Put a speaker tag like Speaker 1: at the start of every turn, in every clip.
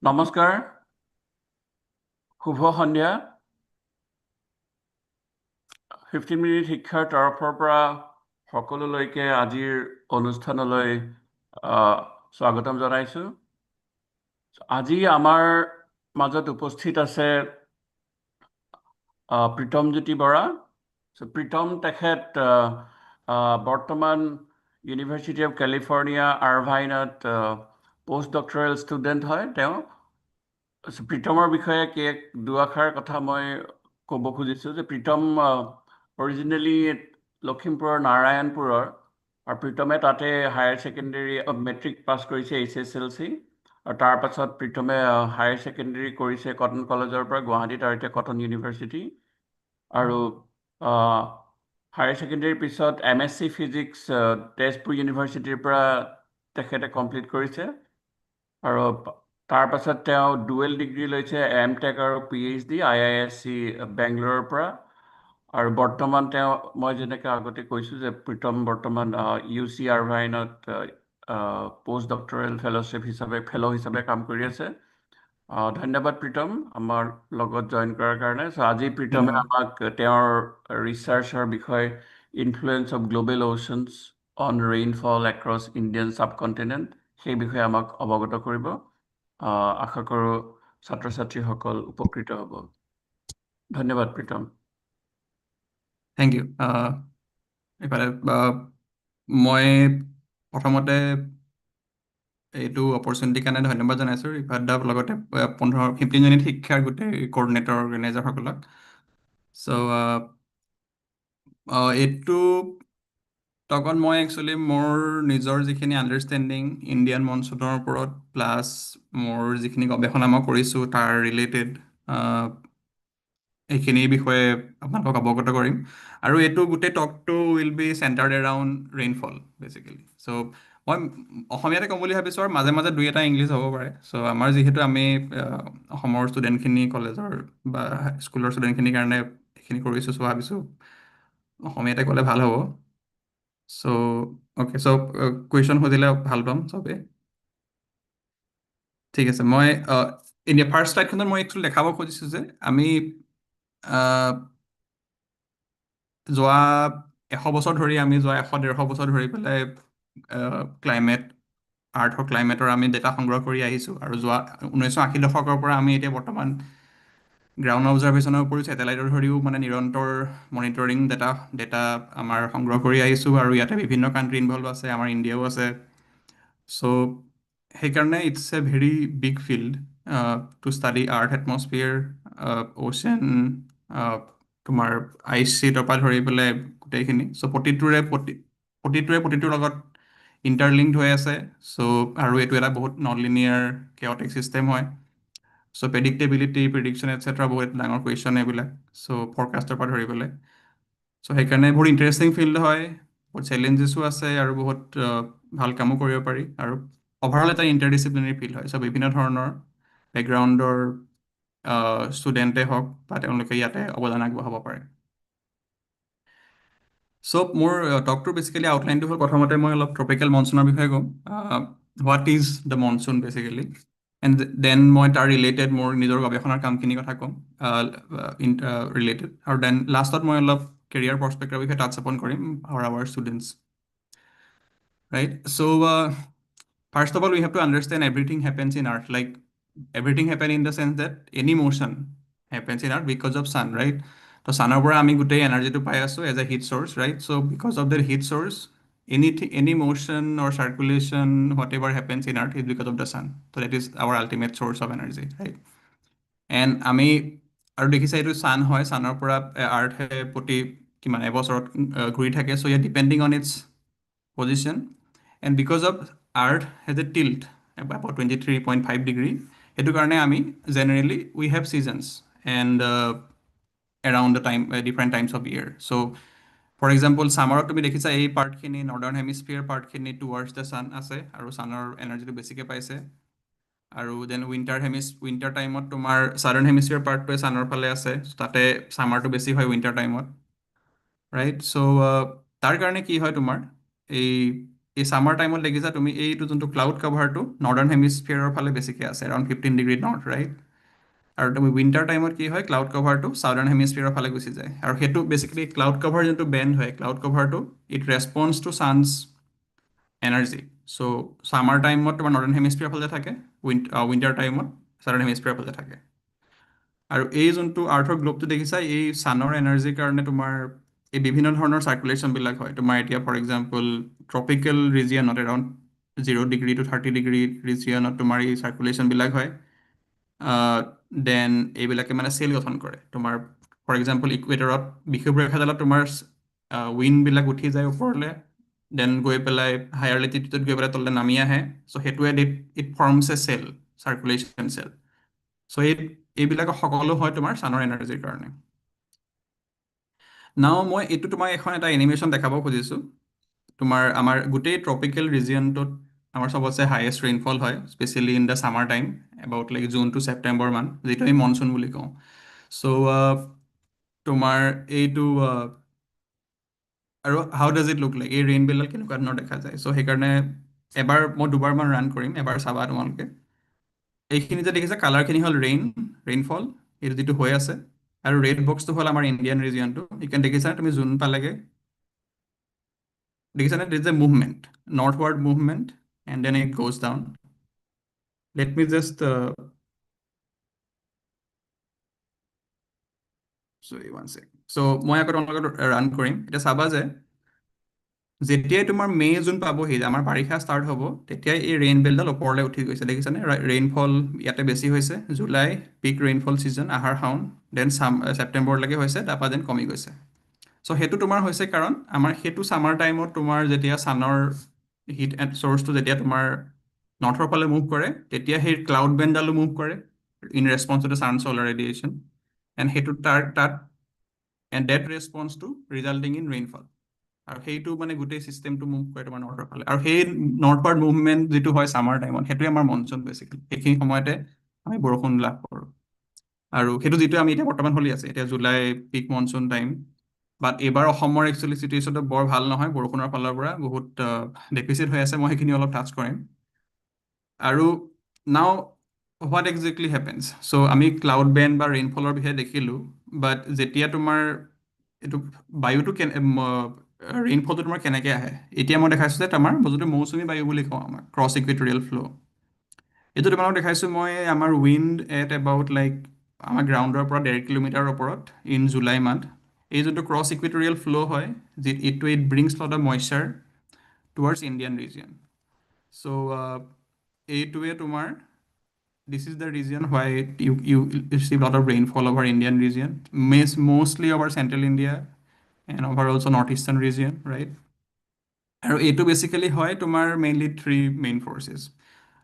Speaker 1: নমস্কাৰ, শুভ সন্ধ্যা। 15 মিনিট শিক্ষাৰ তৰফৰ পৰা সকলোলৈকে আজিৰ অনুষ্ঠানলৈ স্বাগতম জনাইছোঁ। আজি আমাৰ মাজত উপস্থিত আছে প্ৰীতম জ্যোতি বৰা। প্ৰীতম তেখেত বৰ্তমান ইউনিভাৰ্চিটি অফ কেলিফৰ্ণিয়া আৰভাইনত পষ্ট ডক্টৰেল ষ্টুডেণ্ট হয় তেওঁ। প্ৰীতমৰ বিষয়ে দুআষাৰ কথা মই ক'ব খুজিছোঁ যে প্ৰীতম অৰিজিনেলি লখিমপুৰৰ নাৰায়ণপুৰৰ, আৰু প্ৰীতমে তাতে হায়াৰ ছেকেণ্ডেৰী মেট্ৰিক পাছ কৰিছে HSLC, আৰু তাৰ পাছত প্ৰীতমে হায়াৰ ছেকেণ্ডেৰী কৰিছে কটন কলেজৰ পৰা গুৱাহাটীত, আৰু এতিয়া কটন ইউনিভাৰ্চিটি, আৰু হায়াৰ ছেকেণ্ডেৰীৰ পিছত MSc ফিজিক্স তেজপুৰ ইউনিভাৰ্চিটিৰ পৰা তেখেতে কমপ্লিট কৰিছে, আৰু তাৰ পাছত তেওঁ ডুৱেল ডিগ্ৰী লৈছে M.Tech আৰু PhD IISc বেংগলোৰৰ পৰা। আৰু বৰ্তমান মই যেনেকৈ আগতে কৈছোঁ যে প্ৰীতম বৰ্তমান UC আৰভাইনত পষ্ট ডক্টৰেল ফেল' হিচাপে কাম কৰি আছে। ধন্যবাদ প্ৰীতম আমাৰ লগত জইন কৰাৰ কাৰণে। আজি প্ৰীতমে আমাক তেওঁৰ ৰিচাৰ্চৰ বিষয়ে influence of global oceans on rainfall across Indian subcontinent সেই বিষয়ে আমাক অৱগত কৰিব। আশা কৰোঁ ছাত্ৰ ছাত্ৰীসকল উপকৃত হ'ব। ধন্যবাদ প্ৰীতম।
Speaker 2: Thank U. এইফালে মই প্ৰথমতে এইটো অপৰচুনিটিৰ কাৰণে ধন্যবাদ জনাইছোঁ ৰিফাদাক লগতে 15 মিনিট শিক্ষাৰ গোটেই কৰ্ডিনেটৰ অৰ্গেনাইজাৰসকলক। এইটো টকত মই একচুৱেলি মোৰ নিজৰ যিখিনি আণ্ডাৰষ্টেণ্ডিং ইণ্ডিয়ান মনচুনৰ ওপৰত প্লাছ মোৰ যিখিনি গৱেষণা মই কৰিছোঁ তাৰ ৰিলেটেড এইখিনিৰ বিষয়ে আপোনালোকক অৱগত কৰিম। আৰু এইটো গোটেই টকটো will be centred around rainfall basically. মই অসমীয়াতে ক'ম বুলি ভাবিছোঁ, আৰু মাজে মাজে দুই এটা ইংলিছ হ'ব পাৰে। আমাৰ যিহেতু আমি অসমৰ ষ্টুডেণ্টখিনি কলেজৰ বা স্কুলৰ ষ্টুডেণ্টখিনিৰ কাৰণে এইখিনি কৰিছোঁ, ভাবিছোঁ অসমীয়াতে ক'লে ভাল হ'ব। অ'কে, কুৱেশ্যন সুধিলে ভাল পাম চবেই। ঠিক আছে, মই ফাৰ্ষ্ট শ্লাইডখনত মই একচুৱেলি দেখাব খুজিছোঁ যে আমি যোৱা 100 বছৰ ধৰি যোৱা 100-150 বছৰ ধৰি পেলাই আৰ্থৰ ক্লাইমেটৰ আমি ডেটা সংগ্ৰহ কৰি আহিছোঁ, আৰু যোৱা 1980 দশকৰ পৰা আমি এতিয়া বৰ্তমান গ্ৰাউণ্ড অবজাৰভেশ্যনৰ উপৰিও ছেটেলাইটৰ ধৰিও নিৰন্তৰ মনিটৰিং ডেটা আমাৰ সংগ্ৰহ কৰি আহিছোঁ, আৰু ইয়াতে বিভিন্ন কাণ্ট্ৰি ইনভলভ আছে, আমাৰ ইণ্ডিয়াও আছে। সেইকাৰণে it's a very big field to study earth atmosphere, ocean, তোমাৰ আইচ শ্বীটৰ পৰা ধৰি পেলাই গোটেইখিনি। প্ৰতিটোৰ লগত ইণ্টাৰলিংকড হৈ আছে। আৰু এইটো এটা বহুত নন লিনিয়াৰ কেঅটিক ছিষ্টেম হয়। প্ৰেডিক্টেবিলিটি এটচেট্ৰা বহুত ডাঙৰ কুৱেশ্যন এইবিলাক, ফৰকাষ্টৰ পৰা ধৰি পেলাই। সেইকাৰণে বহুত ইণ্টাৰেষ্টিং ফিল্ড হয়, বহুত চেলেঞ্জেছো আছে, আৰু বহুত ভাল কামো কৰিব পাৰি, আৰু অভাৰঅল এটা ইণ্টাৰডিচিপ্লিনাৰী ফিল্ড হয়। বিভিন্ন ধৰণৰ বেকগ্ৰাউণ্ডৰ ষ্টুডেণ্টে হওক বা তেওঁলোকে ইয়াতে অৱদান আগবঢ়াব পাৰে। মোৰ টকটোৰ বেচিকেলি আউটলাইনটো হ'ল, প্ৰথমতে মই অলপ ট্ৰপিকেল মনচুনৰ বিষয়ে ক'ম, what is the monsoon basically, and then মই তাৰ ৰিলেটেড মোৰ নিজৰ গৱেষণাৰ কামখিনিৰ কথা ক'ম ৰিলেটেড, আৰু দেন লাষ্টত মই অলপ কেৰিয়াৰ প্ৰস্পেক্টৰ বিষয়ে টাচ আপন কৰিম for our students, right? First of all, we have to understand everything happens in Earth. Like everything happen in the sense that any motion happens in Earth because of sun, right? So sunৰ পৰা আমি গোটেই এনাৰ্জিটো পাই আছোঁ as a heat source, right? Because of the heat source, any motion or circulation, whatever happens in Earth is because of the sun. That is our ultimate source of energy, right? And আমি আৰু দেখিছা এইটো চান হয়, চানৰ পৰা আৰ্থে প্ৰতি এবছৰত ঘূৰি থাকে। Depending on its position, and because of Earth has a tilt about 23.5 degree, সেইটো কাৰণে আমি generally we have seasons and around the time different times of year. For example, summerত তুমি দেখিছা এই পাৰ্টখিনি নৰ্দাৰ্ণ হেমিস্ফিয়াৰ পাৰ্টখিনি টুৱাৰ্ডছ দ্য ছান আছে, আৰু ছানৰ এনাৰ্জিটো বেছিকৈ পাইছে। আৰু দেন উইণ্টাৰ টাইমত তোমাৰ ছাদাৰ্ণ হেমিস্ফিয়াৰ পাৰ্টটোৱে ছানৰ ফালে আছে, তাতে ছামাৰটো বেছি হয় উইণ্টাৰ টাইমত, ৰাইট? তাৰ কাৰণে কি হয়, তোমাৰ এই এই ছামাৰ টাইমত দেখিছা তুমি এইটো যোনটো ক্লাউড কভাৰটো নৰ্দাৰ্ণ হেমিস্ফিয়াৰৰ ফালে বেছিকৈ আছে, এৰাউণ্ড 15 ডিগ্ৰী নৰ্থ, ৰাইট? আৰু তুমি উইণ্টাৰ টাইমত কি হয়, ক্লাউড কভাৰটো ছাউদাৰ্ণ হেমিস্ফিয়াৰৰ ফালে গুচি যায়। আৰু সেইটো বেছিকেলি ক্লাউড কভাৰ যোনটো বেণ্ড হয়, ক্লাউড কভাৰটো it responds to sun's energy. So' summer টাইমত তোমাৰ নৰ্দাৰ্ণ হেমিস্ফিয়াৰ ফালে থাকে, উইণ্টাৰ টাইমত ছাউদাৰ্ণ হেমিস্ফিয়াৰ ফালে থাকে। আৰু এই যোনটো আৰ্থৰ গ্ল'বটো দেখিছা, এই ছানৰ এনাৰ্জিৰ কাৰণে তোমাৰ এই বিভিন্ন ধৰণৰ চাৰ্কুলেশ্যনবিলাক হয়। তোমাৰ এতিয়া ফৰ এক্সাম্পল ট্ৰপিকেল ৰিজিয়নত এৰাউণ্ড 0 ডিগ্ৰী টু 30 ডিগ্ৰী ৰিজিয়নত তোমাৰ এই চাৰ্কুলেশ্যনবিলাক হয়। দেন এইবিলাকে মানে চেল গঠন কৰে। তোমাৰ ফৰ এক্সাম্পল ইকুৱেটৰত বিষুৱ ৰেখাডালত তোমাৰ উইণ্ডবিলাক উঠি যায় ওপৰলৈ, দেন গৈ পেলাই হায়াৰ লেটিটিউডত গৈ পেলাই তললৈ নামি আহে। চ' সেইটোৱে it forms a cell, circulation cell. So' এইবিলাক সকলো হয় তোমাৰ ছানৰ এনাৰ্জিৰ কাৰণে। নাও মই এইটো তোমাক এখন এটা এনিমেশ্যন দেখাব খুজিছোঁ। তোমাৰ আমাৰ গোটেই ট্ৰপিকেল ৰিজিয়নটোত আমাৰ চবতছে হায়েষ্ট ৰেইনফল হয়, specially in the summer time, about like June to September মান, যিটো আমি মনচুন বুলি কওঁ। চ' তোমাৰ এইটো আৰু হাউ ডাজ ইট লুক লাইক, এই ৰেইনবিলডাল কেনেকুৱা ধৰণৰ দেখা যায়। চ' সেইকাৰণে মই দুবাৰমান ৰান কৰিম, এবাৰ চাবা তোমালোকে। এইখিনি যে দেখিছে কালাৰখিনি হ'ল ৰেইনফল, এইটো যিটো হৈ আছে। আৰু ৰেড বক্সটো হ'ল আমাৰ ইণ্ডিয়ান ৰিজিয়নটো। এইখন দেখিছা তুমি জুন পালেগে, দেখিছানে? This a movement, northward movement, and then it goes down. Let me just sorry one second. So' মই আকৌ তোমালোকক ৰান কৰিম। এতিয়া চাবা যে যেতিয়াই তোমাৰ জুন পাবহি, আমাৰ বাৰিষা ষ্টাৰ্ট হ'ব, তেতিয়াই এই ৰেইন বেল্টডাল ওপৰলৈ উঠি গৈছে, দেখিছানে? ৰেইনফল ইয়াতে বেছি হৈছে, জুলাই পিক ৰেইনফল ছিজন, আহাৰ শাওন, দেন ছেপ্টেম্বৰলৈকে হৈছে, তাৰপৰা দেন কমি গৈছে। চ' সেইটো তোমাৰ হৈছে কাৰণ আমাৰ সেইটো ছামাৰ টাইমত তোমাৰ যেতিয়া ছানৰ হিট এণ্ড চ'ৰ্চটো যেতিয়া তোমাৰ নৰ্থৰ ফালে মুভ কৰে, তেতিয়া সেই ক্লাউড বেণ্ডডালো মুভ কৰে in response to the sun solar radiation, and সেইটো তাত and that response to resulting in rainfall. আৰু সেইটো মানে গোটেই ছিষ্টেমটো মুভ কৰে তোমাৰ নৰ্থৰ ফালে। আৰু সেই নৰ্থৱাৰ্ড মুভমেণ্ট যিটো হয় ছামাৰ টাইমত, সেইটোৱে আমাৰ মনচুন বেছিকেলি। সেইখিনি সময়তে আমি বৰষুণ লাভ কৰোঁ। আৰু সেইটো যিটো আমি এতিয়া বৰ্তমান চলি আছে, এতিয়া জুলাই পিক মনচুন টাইম। বাট এইবাৰ অসমৰ একচুৱেলি চিটুৱেশ্যনটো বৰ ভাল নহয়, বৰষুণৰ ফালৰ পৰা বহুত ডেফিচিট হৈ আছে। মই সেইখিনি অলপ টাচ কৰিম। আৰু নাও হোৱাট একজেক্টলি হেপেন্স। চ' আমি ক্লাউড বেণ্ড বা ৰেইনফলৰ বিষয়ে দেখিলোঁ, বাট যেতিয়া তোমাৰ এইটো বায়ুটো ৰেইনফলটো তোমাৰ কেনেকৈ আহে, এতিয়া মই দেখাইছোঁ যে আমাৰ যোনটো মৌচুমী বায়ু বুলি কওঁ, আমাৰ ক্ৰছ ইকুৱেটৰিয়েল ফ্ল'। এইটো তোমালোকক দেখাইছোঁ মই আমাৰ উইণ্ড এট এবাউট লাইক আমাৰ গ্ৰাউণ্ডৰ পৰা 1.5 কিলোমিটাৰ ওপৰত ইন জুলাই মান্থ। এই যোনটো ক্ৰছ ইকুৱেটৰিয়েল ফ্ল' হয়, it brings lot of moisture towards Indian region. So' এইটোৱে তোমাৰ this is the reason why you receive a lot of rainfall over Indian region, mostly over central India and over also northeastern region, right? আৰু এইটো basically হয় তোমাৰ mainly 3 main forces.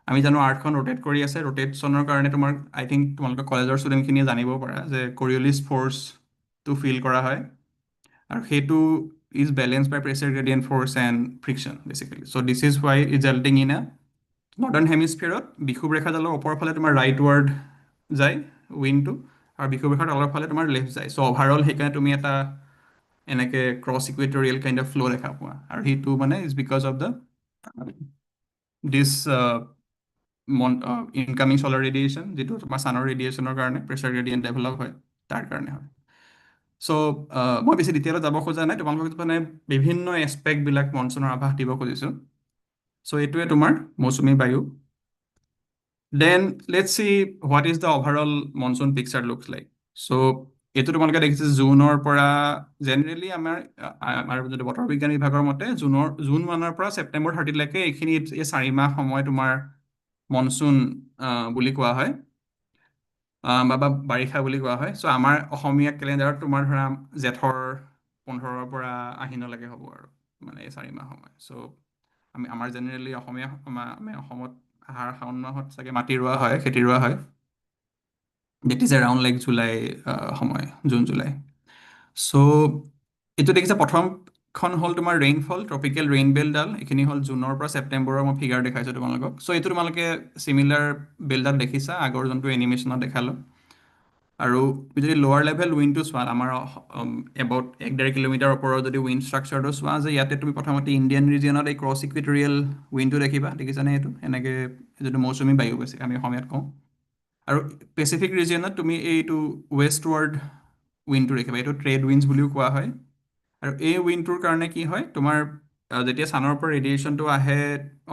Speaker 2: আমি জানো আৰ্থখন rotate কৰি আছে, ৰোটেটছনৰ কাৰণে তোমাৰ আই থিংক তোমালোকৰ কলেজৰ ষ্টুডেণ্টখিনিয়ে জানিব পাৰা যে কৰিঅলিছ ফ'ৰ্চটো ফিল কৰা হয়। আৰু সেইটো is balance by pressure gradient force and friction basically. So' this is why resulting in a northern হেমিস্ফিয়াৰত বিষুৱ ৰেখাডালৰ ওপৰৰ ফালে তোমাৰ ৰাইটৱাৰ্ড যায় উইণ্ডটো, আৰু বিষুৱ ৰেখাৰ তলৰ ফালে তোমাৰ লেফ্ট যায়। চ' অভাৰঅল সেইকাৰণে তুমি এটা এনেকৈ ক্ৰছ ইকুৱেটৰিয়েল কাইণ্ড অফ ফ্ল' দেখা পোৱা। আৰু সেইটো মানে is because of the this incoming solar radiation, যিটো তোমাৰ ছানৰ ৰেডিয়েশ্যনৰ কাৰণে প্ৰেছাৰ গ্ৰেডিয়েণ্ট ডেভেলপ হয়, তাৰ কাৰণে হয়। চ' মই বেছি ডিটেইলত যাব খোজা নাই, তোমালোকক মানে বিভিন্ন এছপেক্টবিলাক মনচুনৰ আভাস দিব খুজিছোঁ। চ' এইটোৱে তোমাৰ মৌচুমী বায়ু। Then let's see what is the overall monsoon picture looks like. So' এইটো তোমালোকে দেখিছে জুনৰ পৰা জেনেৰেলি আমাৰ যদি বতৰ বিজ্ঞান বিভাগৰ মতে জুন 1 পৰা ছেপ্টেম্বৰ 30লৈকে এইখিনি এই 4 মাহ সময় তোমাৰ মনচুন বুলি কোৱা হয়, বা বাৰিষা বুলি কোৱা হয়। চ' আমাৰ অসমীয়া কেলেণ্ডাৰত তোমাৰ ধৰা জেঠৰ 15 পৰা আহিনলৈকে হ'ব আৰু মানে এই 4 মাহ সময়। চ' আমাৰ জেনেৰেলি আমি অসমত আহাৰ শাওণ মাহত চাগে মাটি ৰোৱা হয়, খেতি ৰোৱা হয়। That is around like July সময়, জুন জুলাই। চ' এইটো দেখিছে প্ৰথমখন হ'ল তোমাৰ ৰেইনফল, ট্ৰপিকেল ৰেইন বেল্টডাল। এইখিনি হ'ল জুনৰ পৰা ছেপ্টেম্বৰৰ মই ফিগাৰ দেখাইছোঁ তোমালোকক। চ' এইটো তোমালোকে চিমিলাৰ বেল্টডাল দেখিছা আগৰ যোনটো এনিমেশ্যনত দেখালোঁ। আৰু তুমি যদি লোৱাৰ লেভেল উইণ্ডটো চোৱা আমাৰ এবাউট 1.5 কিলোমিটাৰ ওপৰৰ যদি উইণ্ড ষ্ট্ৰাকচাৰটো চোৱা যে ইয়াতে তুমি প্ৰথমতে ইণ্ডিয়ান ৰিজিয়নত এই ক্ৰছ ইকুৱেটৰিয়েল উইণ্ডটো দেখিছানে এইটো এনেকৈ যিটো মৌচুমী বায়ু বেছি আমি অসমীয়াত কওঁ আৰু পেচিফিক ৰিজিয়নত তুমি এইটো ৱেষ্টৱাৰ্ড উইণ্ডটো দেখিবা এইটো ট্ৰেড উইণ্ডছ বুলিও কোৱা হয় আৰু এই উইণ্ডটোৰ কাৰণে কি হয় তোমাৰ যেতিয়া ছানৰ পৰা ৰেডিয়েশ্যনটো আহে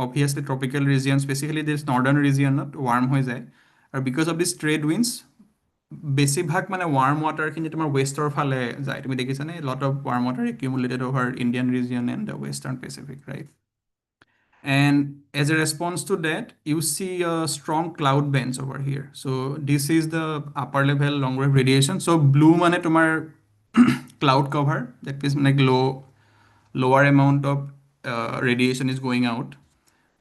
Speaker 2: অবভিয়াছলি ট্ৰপিকেল ৰিজিয়ন স্পেচিফিকেলি দিছ নৰ্ডাৰ্ণ ৰিজিয়নত ৱাৰ্ম হৈ যায় আৰু because of this trade winds বেছিভাগ মানে ৱাৰ্ম ৱাটাৰখিনি তোমাৰ ৱেষ্টৰ ফালে যায় তুমি দেখিছানে lot of warm water accumulated over Indian region and the western Pacific right and as a response to that you see a strong cloud bands over here so this is the upper level long wave radiation so blue mane tumar cloud cover that means like lower amount of radiation is going out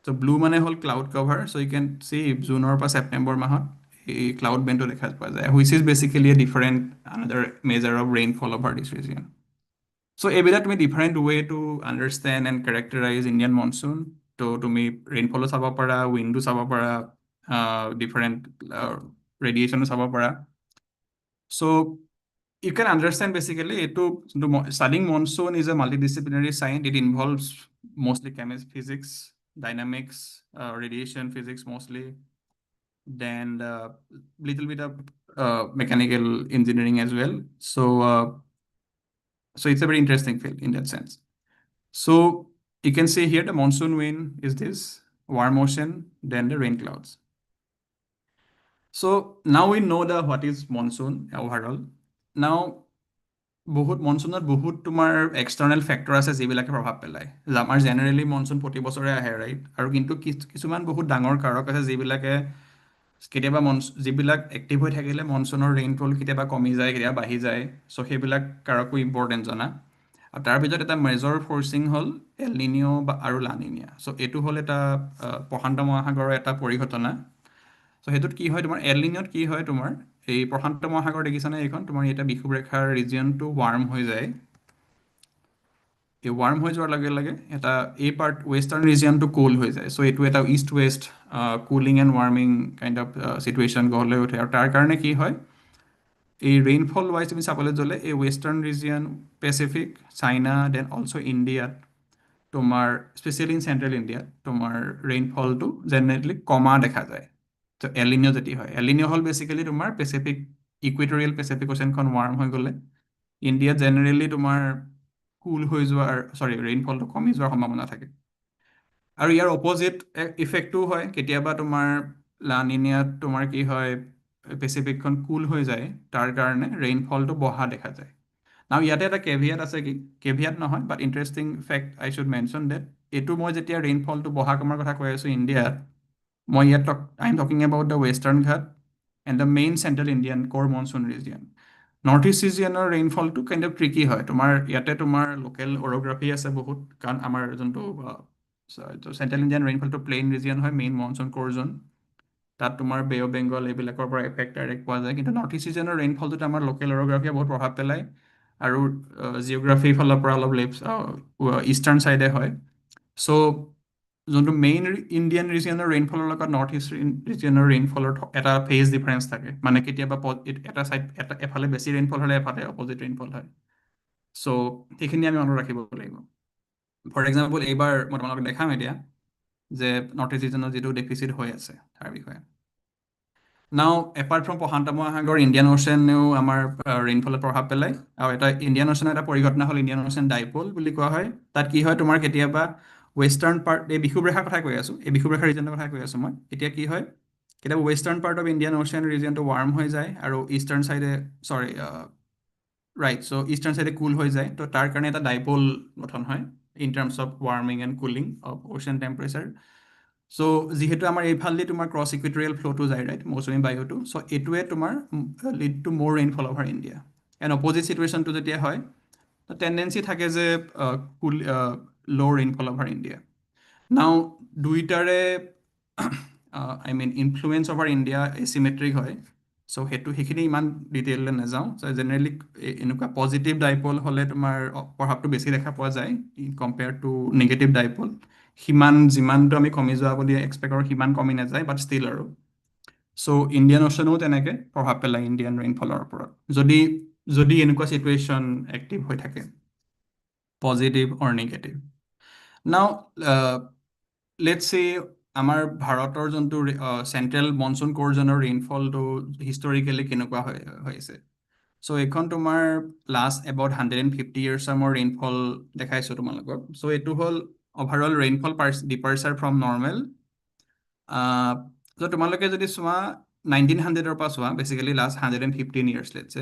Speaker 2: so blue mane hol cloud cover so you can see June or September mahot a cloud band to dekha pa jay which is basically a different another measure of rainfall over this region so এইবিলাক তুমি different way to understand and characterise Indian monsoon তো তুমি ৰেইনফলো চাব পাৰা window চাব পাৰা different ৰেডিয়েশ্যনো চাব পাৰা চ' you can understand basically এইটো যোনটো studying monsoon is a multidisciplinary science it involves mostly chemistry physics dynamics radiation physics mostly then little bit of mechanical engineering as well so it's a very interesting field in that sense so you can see here the monsoon wind is this warm ocean then the rain clouds so now we know the what is monsoon overall now বহুত মনচুনত বহুত তোমাৰ external factor আছে যিবিলাকে প্ৰভাৱ পেলায় আমাৰ generally monsoon প্ৰতি বছৰে আহে ৰাইট আৰু কিন্তু কিছুমান বহুত ডাঙৰ কাৰক আছে যিবিলাকে কেতিয়াবা যিবিলাক এক্টিভ হৈ থাকিলে মনচুনৰ ৰেইনফল কেতিয়াবা কমি যায় কেতিয়াবা বাঢ়ি যায় চ' সেইবিলাক কাৰকো ইম্পৰ্টেণ্ট জনা আৰু তাৰ ভিতৰত এটা মেজৰ ফ'ৰ্চিং হ'ল এল নিনিঅ' আৰু লা নিনিয়া চ' এইটো হ'ল এটা প্ৰশান্ত মহাসাগৰৰ এটা পৰিঘটনা চ' সেইটোত কি হয় তোমাৰ এল নিনিঅ'ত কি হয় তোমাৰ এই প্ৰশান্ত মহাসাগৰ দেখিছানে এইখন তোমাৰ ইয়াতে বিষুৱৰেখাৰ ৰিজিয়নটো ৱাৰ্ম হৈ যায় এই ৱাৰ্ম হৈ যোৱাৰ লগে লগে এটা এই পাৰ্ট ৱেষ্টাৰ্ণ ৰিজিয়নটো কুল হৈ যায় চ' এইটো এটা east west cooling and warming kind of situation গঢ় লৈ উঠে আৰু তাৰ কাৰণে কি হয় এই ৰেইনফল ৱাইজ তুমি চাবলৈ গ'লে এই western region Pacific China then also' ইণ্ডিয়াত তোমাৰ স্পেচিয়েলি ইন চেণ্ট্ৰেল ইণ্ডিয়াত তোমাৰ ৰেইনফলটো জেনেৰেলি কমা দেখা যায় তো এলিনিঅ' যদি হয় এলিনিঅ' হ'ল বেচিকেলি তোমাৰ পেচিফিক ইকুৱেটৰিয়েল পেচিফিক অ'চেনখন ৱাৰ্ম হৈ গ'লে ইণ্ডিয়াত জেনেৰেলি তোমাৰ কুল হৈ যোৱাৰ ৰেইনফলটো কমি যোৱাৰ সম্ভাৱনা থাকে আৰু ইয়াৰ অপজিট ইফেক্টটো হয় কেতিয়াবা তোমাৰ লানিনিয়াত তোমাৰ কি হয় পেচিফিকখন কুল হৈ যায় তাৰ কাৰণে ৰেইনফলটো বঢ়া দেখা যায় নাও ইয়াতে এটা কেভিয়াত আছে কি কেভিয়াত নহয় but interesting fact I should mention that এইটো মই যেতিয়া ৰেইনফলটো বঢ়া কমাৰ কথা কৈ আছোঁ ইণ্ডিয়াত মই ইয়াত I am talking about the Western Ghat and the main central Indian core monsoon region north east ৰিজিয়নৰ ৰেইনফলটো কাইণ্ড অফ ট্ৰিকি হয় তোমাৰ ইয়াতে তোমাৰ লোকেল অৰ'গ্ৰাফি আছে বহুত কাৰণ আমাৰ যোনটো চেণ্ট্ৰেল ইণ্ডিয়ান ৰেইনফলটো প্লেইন ৰিজিয়ন হয় মেইন মনচুন ক'ৰ জোন তাত তোমাৰ বে অফ বেংগল এইবিলাকৰ পৰা এফেক্ট ডাইৰেক্ট পোৱা যায় কিন্তু নৰ্থ ইষ্ট ৰিজনৰ ৰেইনফলটোত আমাৰ লোকেল অৰ'গ্ৰাফিয়ে বহুত প্ৰভাৱ পেলায় আৰু জিঅ'গ্ৰাফিৰ ফালৰ পৰা অলপ ইষ্টাৰ্ণ ছাইডে হয় চ' যোনটো মেইন ইণ্ডিয়ান ৰিজিয়নৰ ৰেইনফলৰ লগত নৰ্থ ইষ্ট ৰিজিয়নৰ ৰেইনফলৰ এটা ফেজ ডিফাৰেঞ্চ থাকে মানে কেতিয়াবা এটা ছাইড এফালে বেছি ৰেইনফল হ'লে এফালে অপজিট ৰেইনফল হয় চ' সেইখিনি আমি মনত ৰাখিব লাগিব ফৰ এক্সাম্পল এইবাৰ মই তোমালোকক দেখাম এতিয়া যে নৰ্থ ইষ্ট ৰিজনৰ যিটো ডেফিচিট হৈ আছে তাৰ বিষয়ে নাও এপাৰ্ট ফ্ৰম প্ৰশান্ত মহাসাগৰ ইণ্ডিয়ান অ'চেনেও আমাৰ ৰেইনফলত প্ৰভাৱ পেলায় আৰু এটা ইণ্ডিয়ান অ'চেনৰ এটা পৰিঘটনা হ'ল ইণ্ডিয়ান অ'চেন ডাইপল বুলি কোৱা হয় তাত কি হয় তোমাৰ কেতিয়াবা ৱেষ্টাৰ্ণ পাৰ্ট এই বিষুৱৰেখাৰ কথা কৈ আছোঁ এই বিষুৱৰেখা ৰিজনৰ কথা কৈ আছোঁ মই এতিয়া কি হয় কেতিয়াবা western part of Indian ocean ৰিজনটো ৱাৰ্ম হৈ যায় আৰু ইষ্টাৰ্ণ ছাইডে ৰাইট চ' ইষ্টাৰ্ণ ছাইডে কুল হৈ যায় তো তাৰ কাৰণে এটা ডাইপল গঠন হয় in terms of warming and cooling of ocean temperature so' যিহেতু আমাৰ এইফালেদি তোমাৰ ক্ৰছ ইকুৱেটৰিয়েল ফ্ল'টো যায় ৰাইট মৌচুমী বায়ুটো চ' এইটোৱে তোমাৰ lead to more rainfall over India and opposite চিটুৱেশ্যনটো যেতিয়া হয় টেণ্ডেঞ্চি থাকে যে ল' ৰেইনফল অভাৰ ইণ্ডিয়া নাও দুইটাৰে I mean influence over India asymmetric হয় চ' সেইখিনি ইমান ডিটেইললৈ নাযাওঁ জেনেৰেলি এনেকুৱা পজিটিভ ডাইপল হ'লে তোমাৰ প্ৰভাৱটো বেছি দেখা পোৱা যায় কম্পেয়াৰ টু নিগেটিভ ডাইপল যিমানটো আমি কমি যোৱা বুলি এক্সপেক্ট কৰোঁ সিমান কমি নাযায় বাট ষ্টিল আৰু চ' ইণ্ডিয়ান অ'চেনো তেনেকৈ প্ৰভাৱ পেলায় ইণ্ডিয়ান ৰেইনফলৰ ওপৰত যদি যদি এনেকুৱা চিটুৱেশ্যন এক্টিভ হৈ থাকে পজিটিভ অৰ নিগেটিভ নাও লেটছ চে আমাৰ ভাৰতৰ যোনটো চেণ্ট্ৰেল মনচুন ক'ৰজনৰ ৰেইনফলটো হিষ্টৰিকেলি কেনেকুৱা হৈ আছে চ' এইখন তোমাৰ লাষ্ট এবাউট 150 ইয়াৰ্ছৰ মই ৰেইনফল দেখাইছোঁ তোমালোকক চ' এইটো হ'ল overall rainfall departure from normal so' তোমালোকে যদি চোৱা 1900ৰ পৰা চোৱা basically last 115 years let's say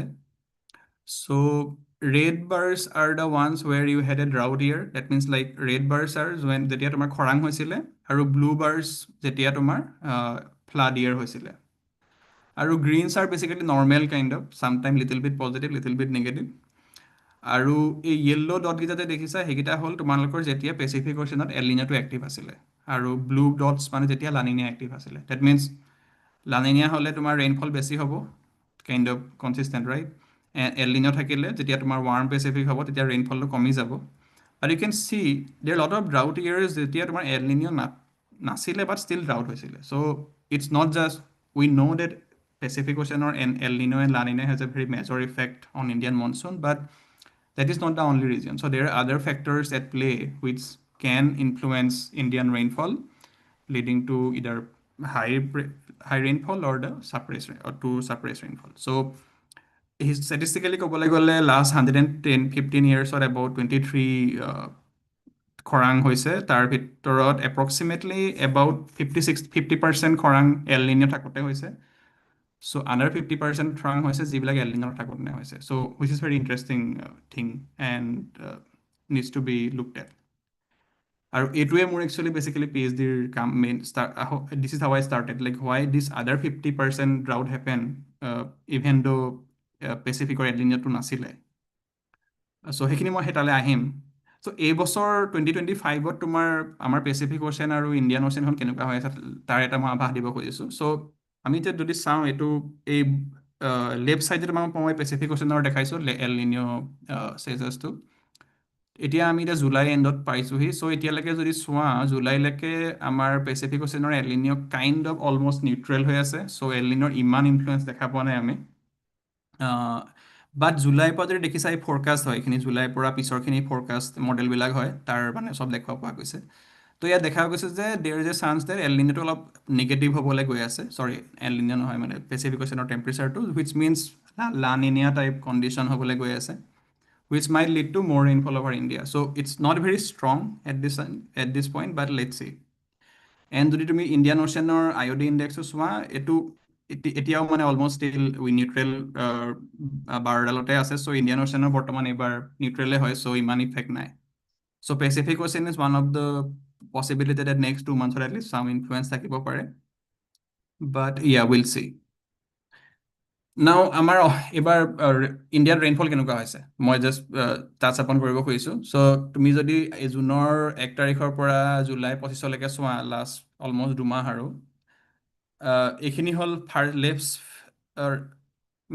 Speaker 2: so' red bars are the ones where you had a drought year. That means like red bars are when যেতিয়া তোমাৰ খৰাং হৈছিলে আৰু blue bars যেতিয়া তোমাৰ flood year হৈছিলে আৰু greens are basically normal kind of sometimes little bit positive little bit negative আৰু এই য়েল্ল' ডট কেইটা যে দেখিছা সেইকেইটা হ'ল তোমালোকৰ যেতিয়া পেচিফিক অ'চেনত এলিনিয়াটো এক্টিভ আছিলে আৰু ব্লু ডটছ মানে যেতিয়া লানিনিয়া এক্টিভ আছিলে ডেট মিনছ লানিনিয়া হ'লে তোমাৰ ৰেইনফল বেছি হ'ব কাইণ্ড অফ কনচিষ্টেণ্ট ৰাইট এলিনিয়া থাকিলে যেতিয়া তোমাৰ ৱাৰ্ম পেচিফিক হ'ব তেতিয়া ৰেইনফলটো কমি যাব আৰু you can see there lot of drought years যেতিয়া তোমাৰ এলিনিয়া নাছিলে বাট ষ্টিল ড্ৰাউট হৈছিলে so' it's not just we know' that Pacific অ'চেনৰ El Nino and La Nina has a very major effect on Indian monsoon but that is not the only reason. So there are other factors at play which can influence Indian rainfall, leading to either high rainfall or the suppressed or to suppressed rainfall. So statistically, ক'বলৈ গ'লে last 115 years or about 23 খৰাং হৈছে তাৰ ভিতৰত approximately about 50% খৰাং L নিনো থাকোঁতে হৈছে চ' আণ্ডাৰ 50% খৰাং হৈছে যিবিলাক এল নিনৰ থাকোঁতে হৈছে so' which is very interesting thing and needs to be looked at আৰু এইটোৱে মোৰ একচুৱেলি বেচিকেলি পি এইচ ডিৰ কাম main this is how I started like why this other 50% ড্ৰাউট happen even দ' পেচিফিকৰ এলিনিয়াটো নাছিলে চ' সেইখিনি মই সেই তালৈ আহিম চ' এই বছৰ 2025ত তোমাৰ আমাৰ পেচিফিক অ'চেন আৰু ইণ্ডিয়ান অ'চেনখন কেনেকুৱা হৈ আছে তাৰ এটা মই আভাস দিব খুজিছোঁ চ' আমি এতিয়া যদি চাওঁ এইটো এই লেফ্ট ছাইডে তোমাক মই পেচিফিক অ'চেনৰ দেখাইছোঁ এল নিনিঅ' চেজাছটো এতিয়া আমি এতিয়া জুলাই এণ্ডত পাইছোঁহি চ' এতিয়ালৈকে যদি চোৱা জুলাইলৈকে আমাৰ পেচিফিক অ'চেনৰ El Nino' kind of almost neutral হৈ আছে চ' এল নিনিঅ'ৰ ইমান ইনফ্লুৱেঞ্চ দেখা পোৱা নাই আমি বাট জুলাইৰ পৰা যদি দেখিছা এই ফ'ৰকাষ্ট হয় এইখিনি জুলাইৰ পৰা পিছৰখিনি ফ'ৰকাষ্ট মডেলবিলাক হয় তাৰ মানে চব দেখুওৱা পোৱা গৈছে তো ইয়াত দেখা গৈছে যে দেৰ ইজ এ চান্স দেৰ এল নিনিঅ'টো অলপ নিগেটিভ হ'বলৈ গৈ আছে চৰি এল নিনিঅ' নহয় মানে পেচিফিক অ'চেনৰ টেম্পাৰেচাৰটো which means La Nina type condition হ'বলৈ গৈ আছে which might lead to more rainfall over India. So it's not very strong at this point, but let's see. And যদি তুমি ইণ্ডিয়ান অ'চেনৰ আইঅ'ডি ইণ্ডেক্সটো চোৱা এইটো এতিয়াও মানে অলমষ্ট ষ্টিল নিউট্ৰেল বাৰডালতে আছে চ' ইণ্ডিয়ান অ'চেনৰ বৰ্তমান এইবাৰ নিউট্ৰেলে হয় চ' ইমান ইফেক্ট নাই so' Pacific ocean is one of the possibility that next 2 months at least some influence থাকিব পাৰে বাট উইল চি নাও আমাৰ এইবাৰ ইণ্ডিয়াত ৰেইনফল কেনেকুৱা হৈছে মই জাষ্ট টাচ আপন কৰিব খুজিছোঁ চ' তুমি যদি জুনৰ 1 তাৰিখৰ পৰা জুলাই 25লৈকে চোৱা লাষ্ট অলমষ্ট 2 মাহ আৰু এইখিনি হ'ল লেফ্ট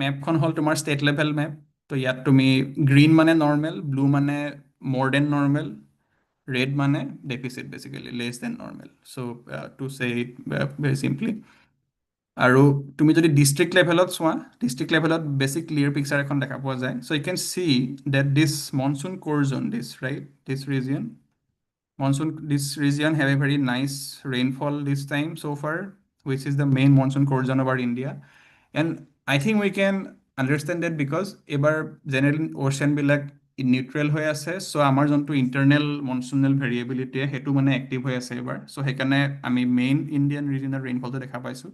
Speaker 2: মেপখন হ'ল তোমাৰ ষ্টেট লেভেল মেপ তো ইয়াত তুমি গ্ৰীণ মানে নৰ্মেল ব্লু মানে মোৰ দেন নৰ্মেল ৰেড মানে deficit basically less than normal so' to say it very simply আৰু তুমি যদি ডিষ্ট্ৰিক্ট লেভেলত চোৱা ডিষ্ট্ৰিক্ট লেভেলত বেছি ক্লিয়াৰ পিকচাৰ এখন দেখা পোৱা যায় so' you can see that this monsoon ক'ৰজন this right this region this region have a very nice rainfall this time so far which is the main monsoon corzon of our India and I think we can understand that because এবাৰ general ocean বিলাক neutral হৈ আছে চ' আমাৰ যোনটো internal মনচুনেল ভেৰিয়েবিলিটি সেইটো মানে active হৈ আছে এবাৰ চ' সেইকাৰণে আমি মেইন ইণ্ডিয়ান ৰিজনৰ ৰেইনফলটো দেখা পাইছোঁ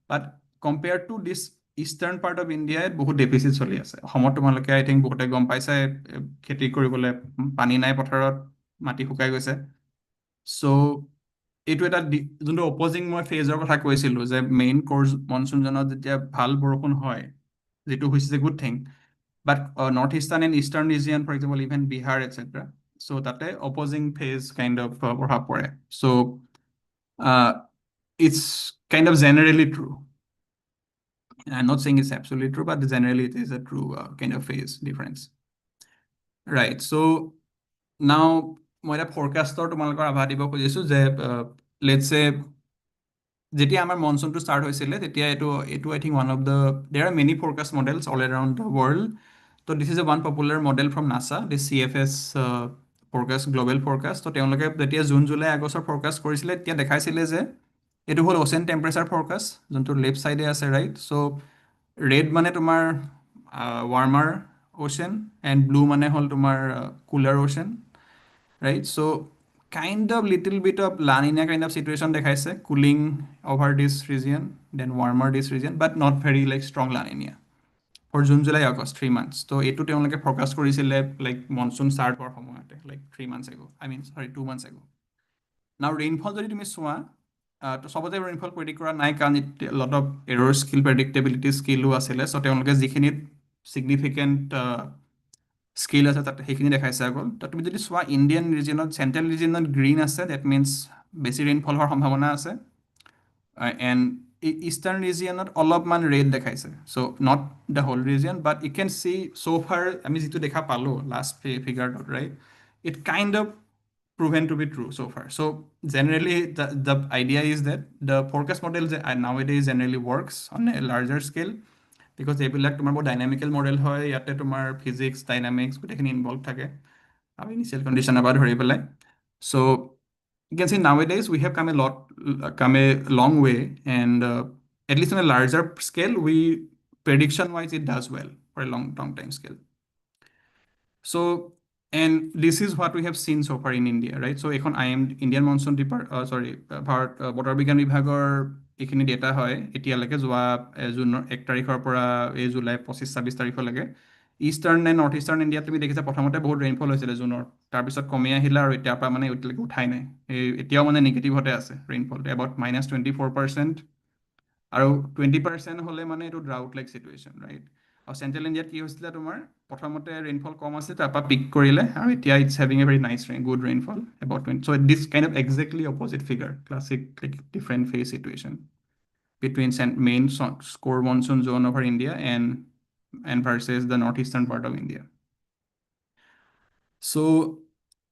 Speaker 2: but compare to this eastern part of ইণ্ডিয়াত বহুত ডেফিচিট চলি আছে অসমত তোমালোকে আই থিংক বহুতে গম পাইছে খেতি কৰিবলৈ পানী নাই পথাৰত মাটি শুকাই গৈছে চ' এইটো এটা যোনটো অপ'জিং মই ফেজৰ কথা কৈছিলোঁ যে মেইন ক'ৰ্ছ মনচুনজনত যেতিয়া ভাল বৰষুণ হয় যিটো which is a good thing but north eastern and eastern region for example even Bihar etcetera so' তাতে অপ'জিং ফেজ কাইণ্ড অফ প্ৰভাৱ পৰে চ' it's kind of generally true. I'm not saying it's absolutely true, but generally it is a true kind of phase difference. Right. So now মই এটা ফৰকাষ্টৰ তোমালোকৰ আভাস দিব খুজিছোঁ যে লেটছ চে যেতিয়া আমাৰ মনচুনটো ষ্টাৰ্ট হৈছিলে তেতিয়া এইটো এইটো I think one of the there are many forecast models all around the world so' this is a one popular model from NASA this CFS forecast global forecast so' তেওঁলোকে যেতিয়া June July আগষ্টৰ ফ'ৰকাষ্ট কৰিছিলে তেতিয়া দেখাইছিলে যে এইটো হ'ল ocean temperature ফ'ৰকাষ্ট যোনটো লেফ্ট চাইডে আছে ৰাইট চ' ৰেড মানে তোমাৰ ৱাৰ্মাৰ অ'চেন এণ্ড ব্লু মানে হ'ল তোমাৰ cooler ocean right? So kind of little bit of La Nina kind of situation দেখাইছে cooling over this region, then warmer this region, but not very like strong La Nina. For June, July, August, 3 months. So এইটো তেওঁলোকে focus কৰিছিলে like monsoon start হোৱাৰ সময়তে like 3 months ago. I mean, sorry, 2 months ago. Now rainfall যদি তুমি চোৱা তো চবতে ৰেইনফল প্ৰেডিক্ট কৰা নাই কাৰণ lot of error skill predictability স্কিলো আছিলে চ' তেওঁলোকে যিখিনিত ছিগনিফিকেণ্ট স্কেল আছে তাত সেইখিনি দেখাইছে অকল তো তুমি যদি চোৱা ইণ্ডিয়ান ৰিজনত চেণ্ট্ৰেল ৰিজনত গ্ৰীণ আছে ডেট মিনছ বেছি ৰেইনফল হোৱাৰ সম্ভাৱনা আছে এণ্ড ইষ্টাৰ্ণ ৰিজিয়নত অলপমান ৰেড দেখাইছে so' not the whole region but you can see so' far আমি যিটো দেখা পালোঁ লাষ্ট ফিগাৰটোত right it kind of proven to be true so far. So generally, the idea is that the forecast model nowadays generally works on a larger scale because এইবিলাক তোমাৰ বহুত ডাইনামিকেল model হয় ইয়াতে তোমাৰ ফিজিক্স ডাইনামিক্স গোটেইখিনি involve থাকে আৰু initial কণ্ডিশ্যনৰ পৰা ধৰি পেলাই চ' you can see nowadays we have come a long way and at least on a larger scale we prediction wise it does well for a long time scale. So, and this is what we have seen so far in India, right? So, এখন Indian Monsoon Bharat বতৰ বিজ্ঞান বিভাগৰ এইখিনি data হয় এতিয়ালৈকে যোৱা জুনৰ 1 তাৰিখৰ পৰা এই জুলাই 25-26 তাৰিখলৈকে ইষ্টাৰ্ণ এণ্ড নৰ্থ ইষ্টাৰ্ণ ইণ্ডিয়াত তুমি দেখিছা প্ৰথমতে বহুত ৰেইনফল হৈছিলে জুনৰ তাৰপিছত কমি আহিলে আৰু এতিয়াৰ পৰা মানে এতিয়ালৈকে উঠাই নাই এতিয়াও মানে নিগেটিভতে আছে ৰেইনফলটো এবাউট -24% আৰু 20% হ'লে মানে এইটো ড্ৰাউট লাইক চিটুৱেশ্যন ৰাইট আৰু চেণ্ট্ৰেল ইণ্ডিয়াত কি হৈছিলে তোমাৰ প্ৰথমতে ৰেইনফল কম আছিল তাৰপৰা পিক কৰিলে আৰু এতিয়া it's having a very nice good rainfall about 20 so' this kind of exactly opposite figure classic different phase situation between main core monsoon zone over India and versus the northeastern part of India. So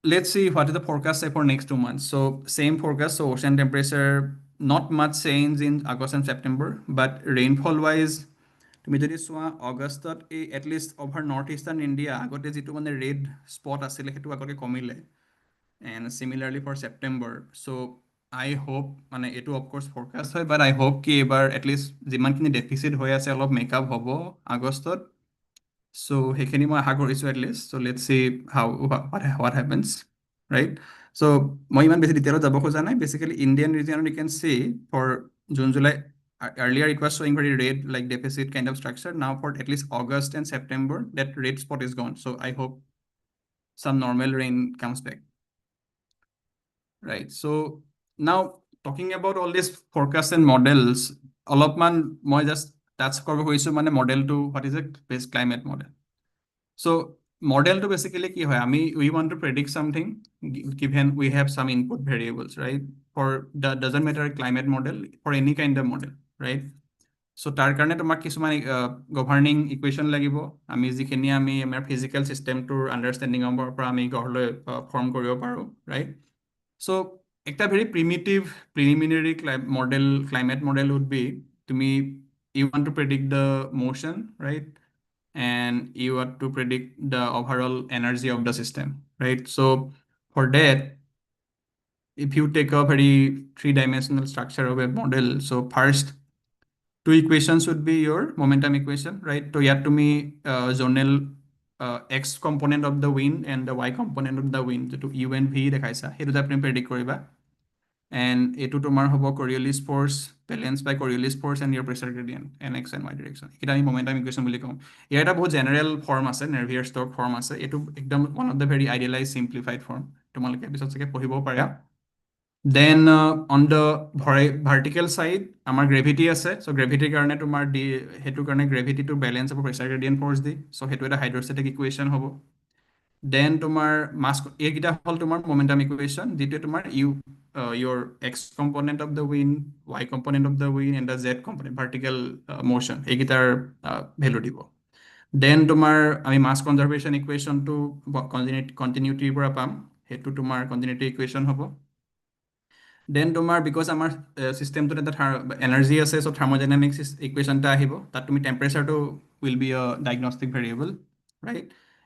Speaker 2: let's see what is the forecast say for next 2 months. So same forecast, so ocean temperature, not much change in August and September, but rainfall wise, তুমি যদি চোৱা অগষ্টত এই at least over north eastern India আগতে যিটো মানে red spot আছিলে সেইটো আগতে কমিলে and similarly for September so' I hope মানে এইটো অফক'ৰ্ছ ফ'ৰকাষ্ট হয় বাট আই হোপ কি এইবাৰ এটলিষ্ট যিমানখিনি ডেফিচিট হৈ আছে অলপ মেকআপ হ'ব আগষ্টত চ' সেইখিনি মই আশা কৰিছোঁ at least so' let's see what happens right so' মই ইমান বেছি ডিটেইলত যাব খোজা নাই বেচিকেলি ইণ্ডিয়ান ৰিজনত you can see for June July earlier it was showing very red like deficit kind of structure now for at least August and September that red spot is gone so I hope some normal rain comes back right so now talking about all these forecasts and models অলপমান মই just touch কৰিব খুজিছোঁ মানে মডেলটো what is a best climate model so মডেলটো basically কি হয় আমি we want to predict something given we have some input variables right for doesn't matter climate model for any kind of model right so তাৰ কাৰণে তোমাক কিছুমান governing equation লাগিব আমি যিখিনি আমি আমাৰ ফিজিকেল চিষ্টেমটোৰ আণ্ডাৰষ্টেণ্ডিঙৰ পৰা আমি ঘৰলৈ ফৰ্ম কৰিব পাৰোঁ ৰাইট চ' একটা very primitive preliminary climate model would be তুমি you want to predict the motion right and you want to predict the overall energy of the system right so for that if you take a very three-dimensional structure of a model so first two equations would be your momentum equation right so yet to me zonal x component of the wind and the y component of the wind to u and v দেখাইছা সেইটো আপুনি predict কৰিবা and এইটো তোমাৰ হ'ব Coriolis force balanced by Coriolis force and your pressure gradient in x and y direction এটা আমি momentum equation বুলি কওঁ ইয়াৰ এটা বহুত জেনেৰেল ফৰ্ম আছে নেভিয়াৰ ষ্টক ফৰ্ম আছে এইটো একদম one of the very idealized simplified form তোমালোকে পিছত চাগে পঢ়িব পাৰা then on the vertical side আমাৰ gravity আছে so gravity কাৰণে তোমাৰ হেতু কাৰণে gravity to balance হ'ব pressure gradient force দি so হেতু এটা hydrostatic equation হ'ব then তোমাৰ mass এইকিটা হ'ল তোমাৰ momentum equation যিটো তোমাৰ your x component of the wind y component of the wind and the z component vertical motion এইকিটাৰ value দিব then তোমাৰ আমি mass conservation equation to continuity পৰা পাম হেতু তোমাৰ continuity equation হ'ব দেন তোমাৰ বিকজ আমাৰ চিষ্টেমটোত এটা এনাৰ্জি আছে, চ' থাৰ্মোডাইনামিক্স ইকুৱেশ্যন এটা আহিব, তাত তুমি টেম্পাৰেচাৰটো will be a diagnostic variable, right?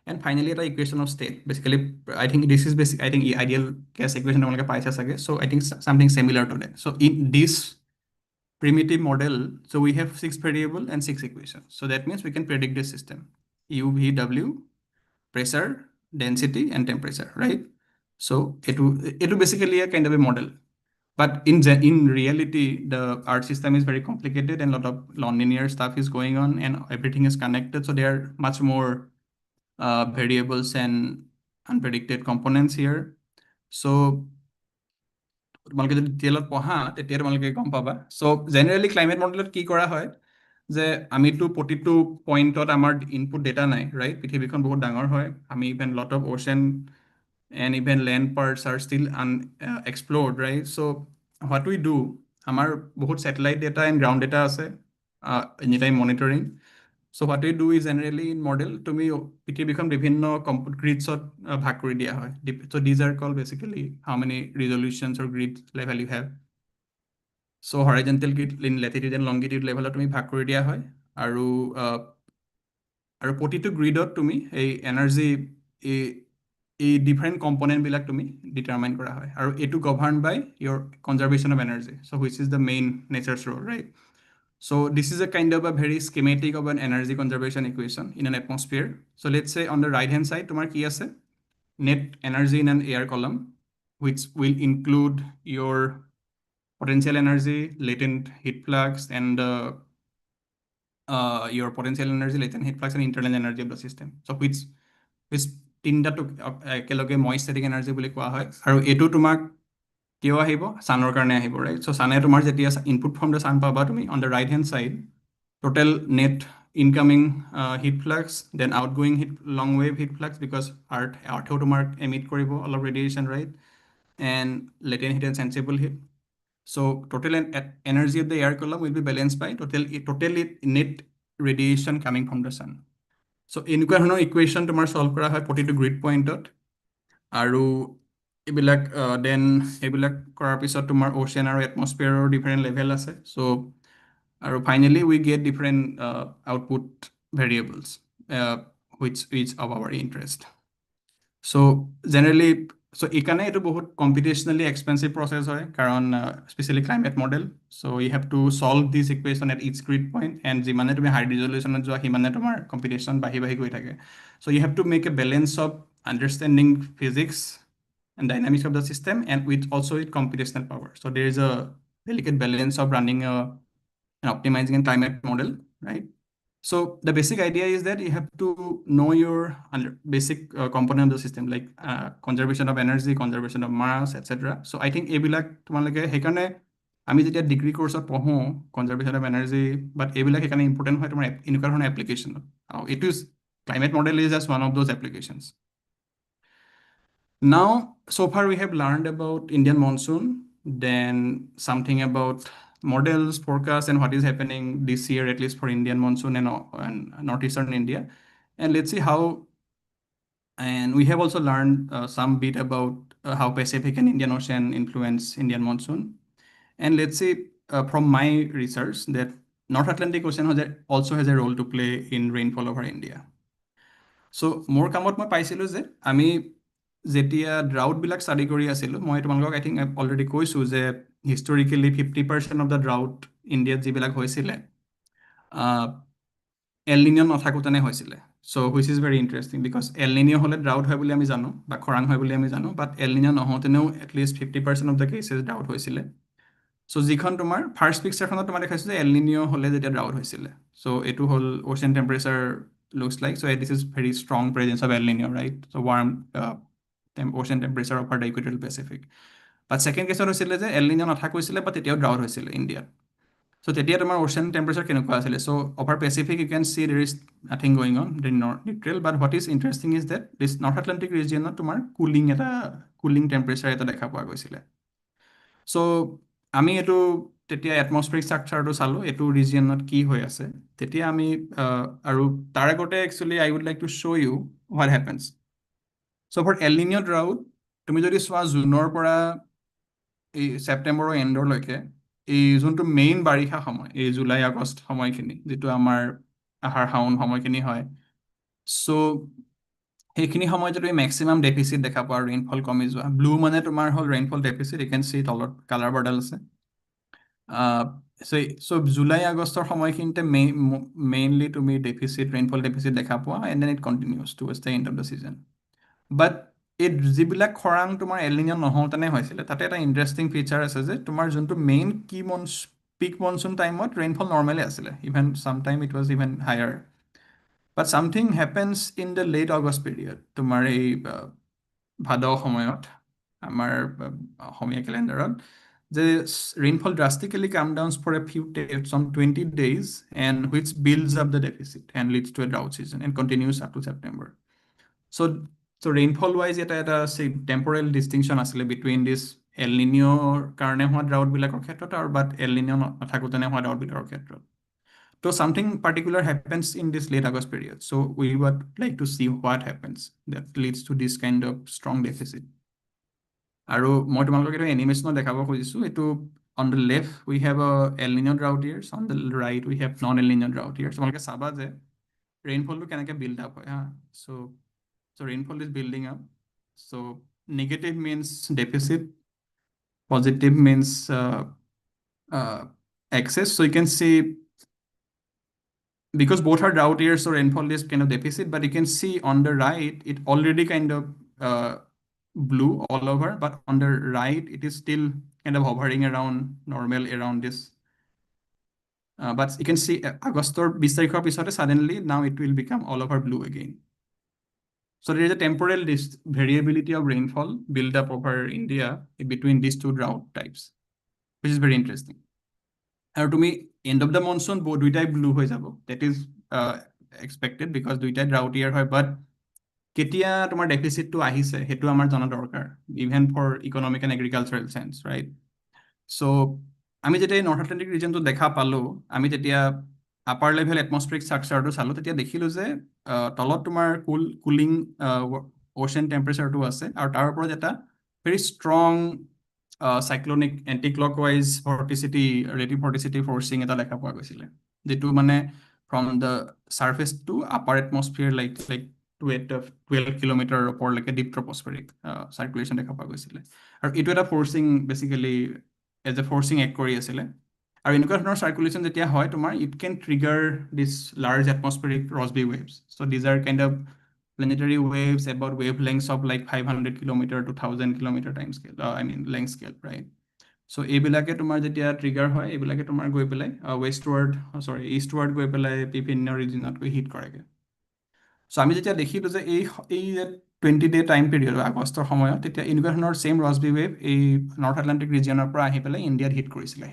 Speaker 2: And finally এটা equation of state, basically I think this is basic, I think ideal case equation তোমালোকে পাইছা চাগে, so' I think something similar to that. So' in this primitive model, so we have 6 variable and 6 equations. So that means we can predict this system: U, V, W, pressure, density, and temperature, right? So it basically a kind of a model. But in reality, the Earth system is very complicated and a lot of nonlinear stuff is going on and everything is connected. So there are much more variables and unpredicted components here. So তোমালোকে যদি ডিটেইলত পঢ়া তেতিয়া তোমালোকে গম পাবা। চ' generally climate মডেলত কি কৰা হয় যে আমিতো প্ৰতিটো পইণ্টত আমাৰ ইনপুট ডেটা নাই, ৰাইট? পৃথিৱীখন বহুত ডাঙৰ হয়, আমি even lot of ocean and even land parts are still explored, right? So' what we do, আমাৰ বহুত satellite data and ground data আছে, any time monitoring. So' what we do is generally in model, তুমি পৃথিৱীখন বিভিন্ন গ্ৰিডছত ভাগ কৰি দিয়া হয়। So' these are call basically how many resolutions or grid level you have. So' horizontal grid in latitude and longitude লেভেলত তুমি ভাগ কৰি দিয়া হয়, আৰু প্ৰতিটো গ্ৰিডত তুমি এই এনাৰ্জি, এই ডিফাৰেণ্ট কম্পনেণ্টবিলাক তুমি ডিটাৰমাইন কৰা হয়, আৰু এইটো govern by your conservation of energy, so' which is the main nature's role, right? So this is a kind of a very schematic of an energy conservation equation in an atmosphere. So let's say on the right hand side, tomar ki ase net energy in an air column, which will include your potential energy, latent heat flux, and your potential energy, latent heat flux, and internal energy of the system. So which তিনিটা একেলগে moist static energy বুলি কোৱা হয়, আৰু এইটো তোমাক কিয় আহিব? ছানৰ কাৰণে আহিব, ৰাইট? চ' ছানে তোমাৰ যেতিয়া ইনপুট ফ্ৰম দ্য ছান পাবা তুমি, on the right hand side total net incoming heat flux, then outgoing long wave heat flux, because earth tomar emit koribo alop radiation, right? And latent heat and sensible heat. So total energy of the air column will be balanced by total net radiation coming from the sun. So এনেকুৱা ধৰণৰ equation তোমাৰ solve কৰা হয় প্ৰতিটো grid পইণ্টত, আৰু এইবিলাক then এইবিলাক কৰাৰ পিছত তোমাৰ অ'চেন আৰু এটমস্ফিয়াৰৰ ডিফাৰেণ্ট লেভেল আছে। চ' আৰু finally we get different output variables which is of our interest. So generally, so এইকাৰণে এইটো বহুত কম্পিউটেশ্যনেলি এক্সপেঞ্চিভ প্ৰচেছ হয়, কাৰণ specially climate model. So' you have to solve this equation at each grid point, and যিমানে তুমি হাই ৰিজলিউশ্যনত যোৱা সিমানে তোমাৰ কম্পিউটেশ্যন বাঢ়ি বাঢ়ি গৈ থাকে। So' you have to make a balance of understanding physics and dynamics of the system, and with also with computational power. So there is a delicate balance of running and optimizing a climate model, right? So the basic idea is that you have to know your basic component of the system, like conservation of energy, conservation of mass, etc. So I think এইবিলাক তোমালোকে সেইকাৰণে আমি যেতিয়া degree কোৰ্চত পঢ়োঁ conservation of energy, বাট এইবিলাক সেইকাৰণে important হয় তোমাৰ এনেকুৱা ধৰণৰ এপ্লিকেশ্যনত। It is climate model is just one of those applications. Now, so far we have learned about Indian monsoon, then something about models, forecasts, and what is happening this year, at least for Indian monsoon and northeastern India. And let's see how, and we have also learned some bit about how Pacific and Indian Ocean influence Indian monsoon. And let's see from my research that North Atlantic Ocean also has a role to play in rainfall over India. চ' মোৰ কামত মই পাইছিলোঁ যে আমি যেতিয়া ড্ৰাউটবিলাক study কৰি আছিলোঁ, মই তোমালোকক আই থিংক অলৰেডি কৈছোঁ যে হিষ্টৰিকেলি 50% অফ দ্য ড্ৰাউট ইণ্ডিয়াত যিবিলাক হৈছিলে এল নিনিঅ' নাথাকোঁতেনে হৈছিলে। So' which is very interesting, because El Nino' হ'লে ড্ৰাউট হয় বুলি আমি জানো, বা খৰাং হয় বুলি আমি জানো, বাট এল নিনিঅ' নহওঁতেনেও at least 50% of the cases drought হৈছিলে। চ' যিখন তোমাৰ ফাৰ্ষ্ট পিকচাৰখনত তোমাৰ দেখাইছোঁ যে এল নিনিঅ' হ'লে যেতিয়া ড্ৰাউট হৈছিলে। চ' এইটো হ'ল ocean temperature looks like. So this is very strong presence of El Nino, right? So warm ocean temperature over the equatorial Pacific. But second case হৈছিলে যে El Nino নাথাকিছিলে, but তেতিয়াও drought হৈছিলে ইণ্ডিয়াত। So তেতিয়া তোমাৰ ocean temperature কেনেকুৱা আছিলে? So over Pacific you can see there is nothing going on, the neutral. But what is interesting is that this North Atlantic region তোমাৰ cooling temperature এটা দেখা পোৱা গৈছিলে। So আমি এইটো তেতিয়া এটমস্ফেৰিক ষ্ট্ৰাকচাৰটো চালোঁ, এইটো ৰিজিয়নত কি হৈ আছে। তেতিয়া আমি আৰু তাৰ আগতে actually I would like to show' you what happens. So' for El Nino' drought তুমি যদি চোৱা জুনৰ পৰা এই ছেপ্টেম্বৰৰ এণ্ডৰলৈকে এই যোনটো মেইন বাৰিষা সময়, এই জুলাই আগষ্ট সময়খিনি, যিটো আমাৰ আহাৰ শাওণ সময়খিনি হয়, চ' সেইখিনি সময়ত তুমি মেক্সিমাম ডেফিচিট দেখা পোৱা, ৰেইনফল কমি যোৱা। ব্লু মানে তোমাৰ হ'ল rainfall deficit, you can see তলত কালাৰ বৰ্ডাল আছে। চ' জুলাই আগষ্টৰ সময়খিনিতে মেইনলি তুমি ৰেইনফল ডেফিচিট দেখা পোৱা, and then it continues towards the end of the season. But এই যিবিলাক খৰাং তোমাৰ এল নিনো নহওঁতেনে হৈছিলে, তাতে এটা ইণ্টাৰেষ্টিং ফিচাৰ আছে যে তোমাৰ যোনটো মেইন পিক মনচুন টাইমত ৰেইনফল নৰ্মেলে আছিলে, even sometime it was even higher. But something happens in the late August period, তোমাৰ এই ভাদ সময়ত আমাৰ অসমীয়া কেলেণ্ডাৰত, যে rainfall drastically come down for a few some 20 days, and which builds up the deficit and leads to a drought season and continues up to September. So, so rainfall wise এটা temporal distinction আছিলে between দিছ L নিনোৰ কাৰণে হোৱা ড্ৰাউটবিলাকৰ ক্ষেত্ৰত আৰু বাট L নিনো নাথাকোঁতেনে হোৱা ড্ৰাউটবিলাকৰ ক্ষেত্ৰত। So something particular happens in this late August period. So we would like to see what happens that leads to this kind of strong deficit. আৰু মই তোমালোকক এইটো এনিমেশ্যনত দেখাব খুজিছোঁ। এইটো on the left we have a El Nino drought years, on the right we have non El Nino drought years. তোমালোকে চাবা যে ৰেইনফলটো কেনেকৈ বিল্ড আপ হয় হা। So rainfall is building up. So negative means deficit, positive means excess. So you can see, because both are drought years, so rainfall is kind of deficit, but you can see on the right, it already kind of blue all over, but on the right, it is still kind of hovering around normal around this. But you can see August or 20 তাৰিখৰ পিছতে suddenly now it will become all over blue again. So there is a temporal variability of rainfall build up over India between these two drought types, which is very interesting. আৰু তুমি and of the monsoon দুইটাই blue হৈ যাব, that is expected because দুইটাই ড্ৰাউট ইয়াৰ হয়। বাট কেতিয়া তোমাৰ ডেফিচিটটো আহিছে সেইটো আমাৰ জনা দৰকাৰ, even for economic and agricultural change, right? So' আমি যেতিয়া নৰ্থ আটলাণ্টিক ৰিজনটো দেখা পালোঁ, আমি তেতিয়া আপাৰ লেভেল এটমস্ফেৰিক ষ্ট্ৰাকচাৰটো চালোঁ, তেতিয়া দেখিলোঁ যে তলত তোমাৰ কুলিং অ'চেন টেম্পাৰেচাৰটো আছে, আৰু তাৰ ওপৰত এটা very strong cyclonic anti clockwise relative vorticity forcing এটা দেখা পোৱা গৈছিলে, যিটো মানে from the surface to upper atmosphere like 12 kilometre ওপৰলৈকে ডিপ ট্ৰপস্ফেৰিক চাৰ্কুলেশ্যন দেখা পোৱা গৈছিলে। আৰু এইটো এটা forcing basically as a forcing act কৰি আছিলে। আৰু এনেকুৱা ধৰণৰ চাৰ্কুলেশ্যন যেতিয়া হয় তোমাৰ, it can trigger this large atmospheric Rossby waves. So' these are kind of planetary waves about wavelengths of like 500 kilometer to 1000 kilometer time scale, length scale, right? So এইবিলাকে তোমাৰ যেতিয়া ট্ৰিগাৰ হয়, এইবিলাকে তোমাৰ গৈ পেলাই ইষ্টৱাৰ্ড গৈ পেলাই বিভিন্ন ৰিজনত গৈ হিট কৰেগৈ। চ' আমি যেতিয়া দেখিলোঁ যে এই 20 day টাইম পিৰিয়ড আগষ্টৰ সময়ত, তেতিয়া এনেকুৱা ধৰণৰ ছেইম ৰছবি ৱেভ এই নৰ্থ আটলাণ্টিক ৰিজনৰ পৰা আহি পেলাই ইণ্ডিয়াত হিট কৰিছিলে।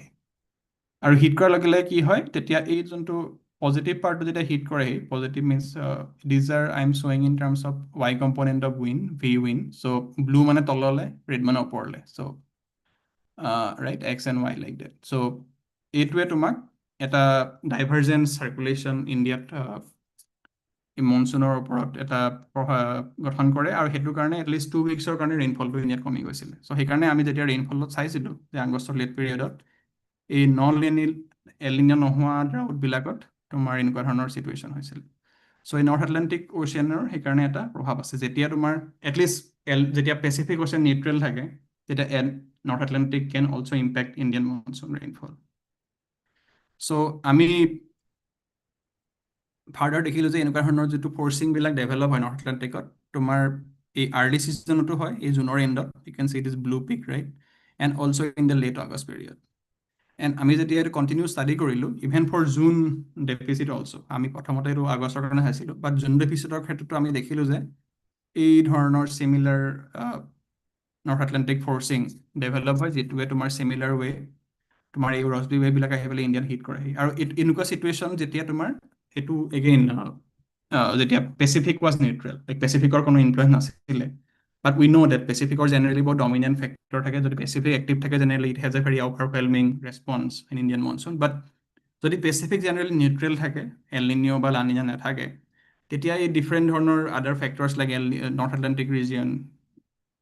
Speaker 2: আৰু হিট কৰাৰ লগে লগে কি হয়, তেতিয়া এই যোনটো পজিটিভ পাৰ্টটো যেতিয়া হিট কৰে, positive means these are I am শ্বয়িং in terms of Y component of V wind. So' blue মানে তললৈ, ৰেড মানে ওপৰলৈ। So' right, X and Y like that. So' এইটোৱে তোমাক এটা ডাইভাৰ্জেণ্ট চাৰ্কুলেশ্যন ইণ্ডিয়াত মনচুনৰ ওপৰত এটা গঠন কৰে, আৰু সেইটো কাৰণে এটলিষ্ট 2 weeksৰ কাৰণে ৰেইনফলটো ইণ্ডিয়াত কমি গৈছিলে। চ' সেইকাৰণে আমি যেতিয়া ৰেইনফলত চাইছিলোঁ যে আগষ্টৰ লেট পিৰিয়ডত এই নন এল নিনো নোহোৱা ড্ৰাউটবিলাকত তোমাৰ এনেকুৱা ধৰণৰ চিটুৱেশ্যন হৈছিল। চ' এই নৰ্থ আটলাণ্টিক অ'চিয়ানৰ সেইকাৰণে এটা প্ৰভাৱ আছে। যেতিয়া তোমাৰ এটলিষ্ট যেতিয়া পেচিফিক অ'চিয়ান নিউট্ৰেল থাকে, তেতিয়া north Atlantic can also' impact Indian monsoon rainfall. So' আমি ফাৰ্ডাৰ দেখিলোঁ যে এনেকুৱা ধৰণৰ যিটো ফৰ্চিংবিলাক ডেভেলপ হয় নৰ্থ আটলাণ্টিকত, তোমাৰ এই আৰ্লি ছিজনতো হয়, এই জুনৰ এণ্ডত, you can see it is blue peak, right? And also' in the late August period. And আমি যেতিয়া এইটো কণ্টিনিউ ষ্টাডি কৰিলোঁ, even for June deficit also', আমি প্ৰথমতে এইটো আগষ্টৰ কাৰণে চাইছিলোঁ, বাট জুন ডেফিচিটৰ ক্ষেত্ৰতো আমি দেখিলোঁ যে এই ধৰণৰ চিমিলাৰ নৰ্থ আটলাণ্টিক ফৰ্চিং ডেভেলপ হয়, যিটোৱে তোমাৰ চিমিলাৰ ৱে তোমাৰ এই ৰছবি ৱেভবিলাক আহি পেলাই ইণ্ডিয়াত হিট কৰে। আৰু এনেকুৱা চিটুৱেশ্যন যেতিয়া তোমাৰ সেইটো এগেইন যেতিয়া পেচিফিক ৱাজ নিউট্ৰেল, লাইক পেচিফিকৰ কোনো ইনফ্লুৱেঞ্চ নাছিলে। But we know that Pacific or generally বহুত dominant factor থাকে, যদি Pacific active থাকে generally it has a very overwhelming response in Indian monsoon. But যদি Pacific generally neutral থাকে, El Nino বা La Nina নাথাকে, তেতিয়া এই different ধৰণৰ other factors like North Atlantic region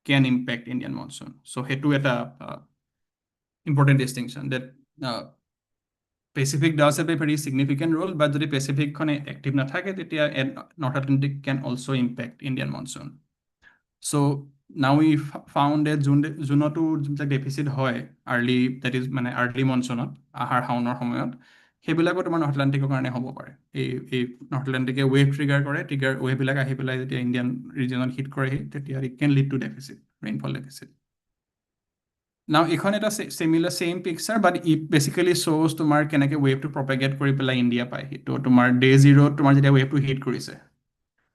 Speaker 2: can impact Indian monsoon. So সেইটো এটা important distinction that Pacific does have a very significant role, but যদি Pacific active নাথাকে তেতিয়া North Atlantic can also impact Indian monsoon. So now we found that জুনতো যোনবিলাক deficit হয় early, that is মানে early monsoonত আহাৰ শাওনৰ সময়ত সেইবিলাকো তোমাৰ নৰ্থ আটলাণ্টিকৰ কাৰণে হ'ব পাৰে। এই নৰ্থ আটলাণ্টিকে ৱেভ ট্ৰিগাৰ কৰে, ৱেভবিলাক আহি পেলাই যেতিয়া ইণ্ডিয়ান ৰিজনত হিট কৰেহি তেতিয়া it can lead to deficit, rainfall deficit. Now, এইখন এটা similar same picture, but it basically shows তোমাৰ কেনেকৈ ৱেভটো প্ৰপেগেট কৰি পেলাই ইণ্ডিয়া পায়হি। তো তোমাৰ ডে 0 তোমাৰ যেতিয়া ৱেভটো হিট কৰিছে,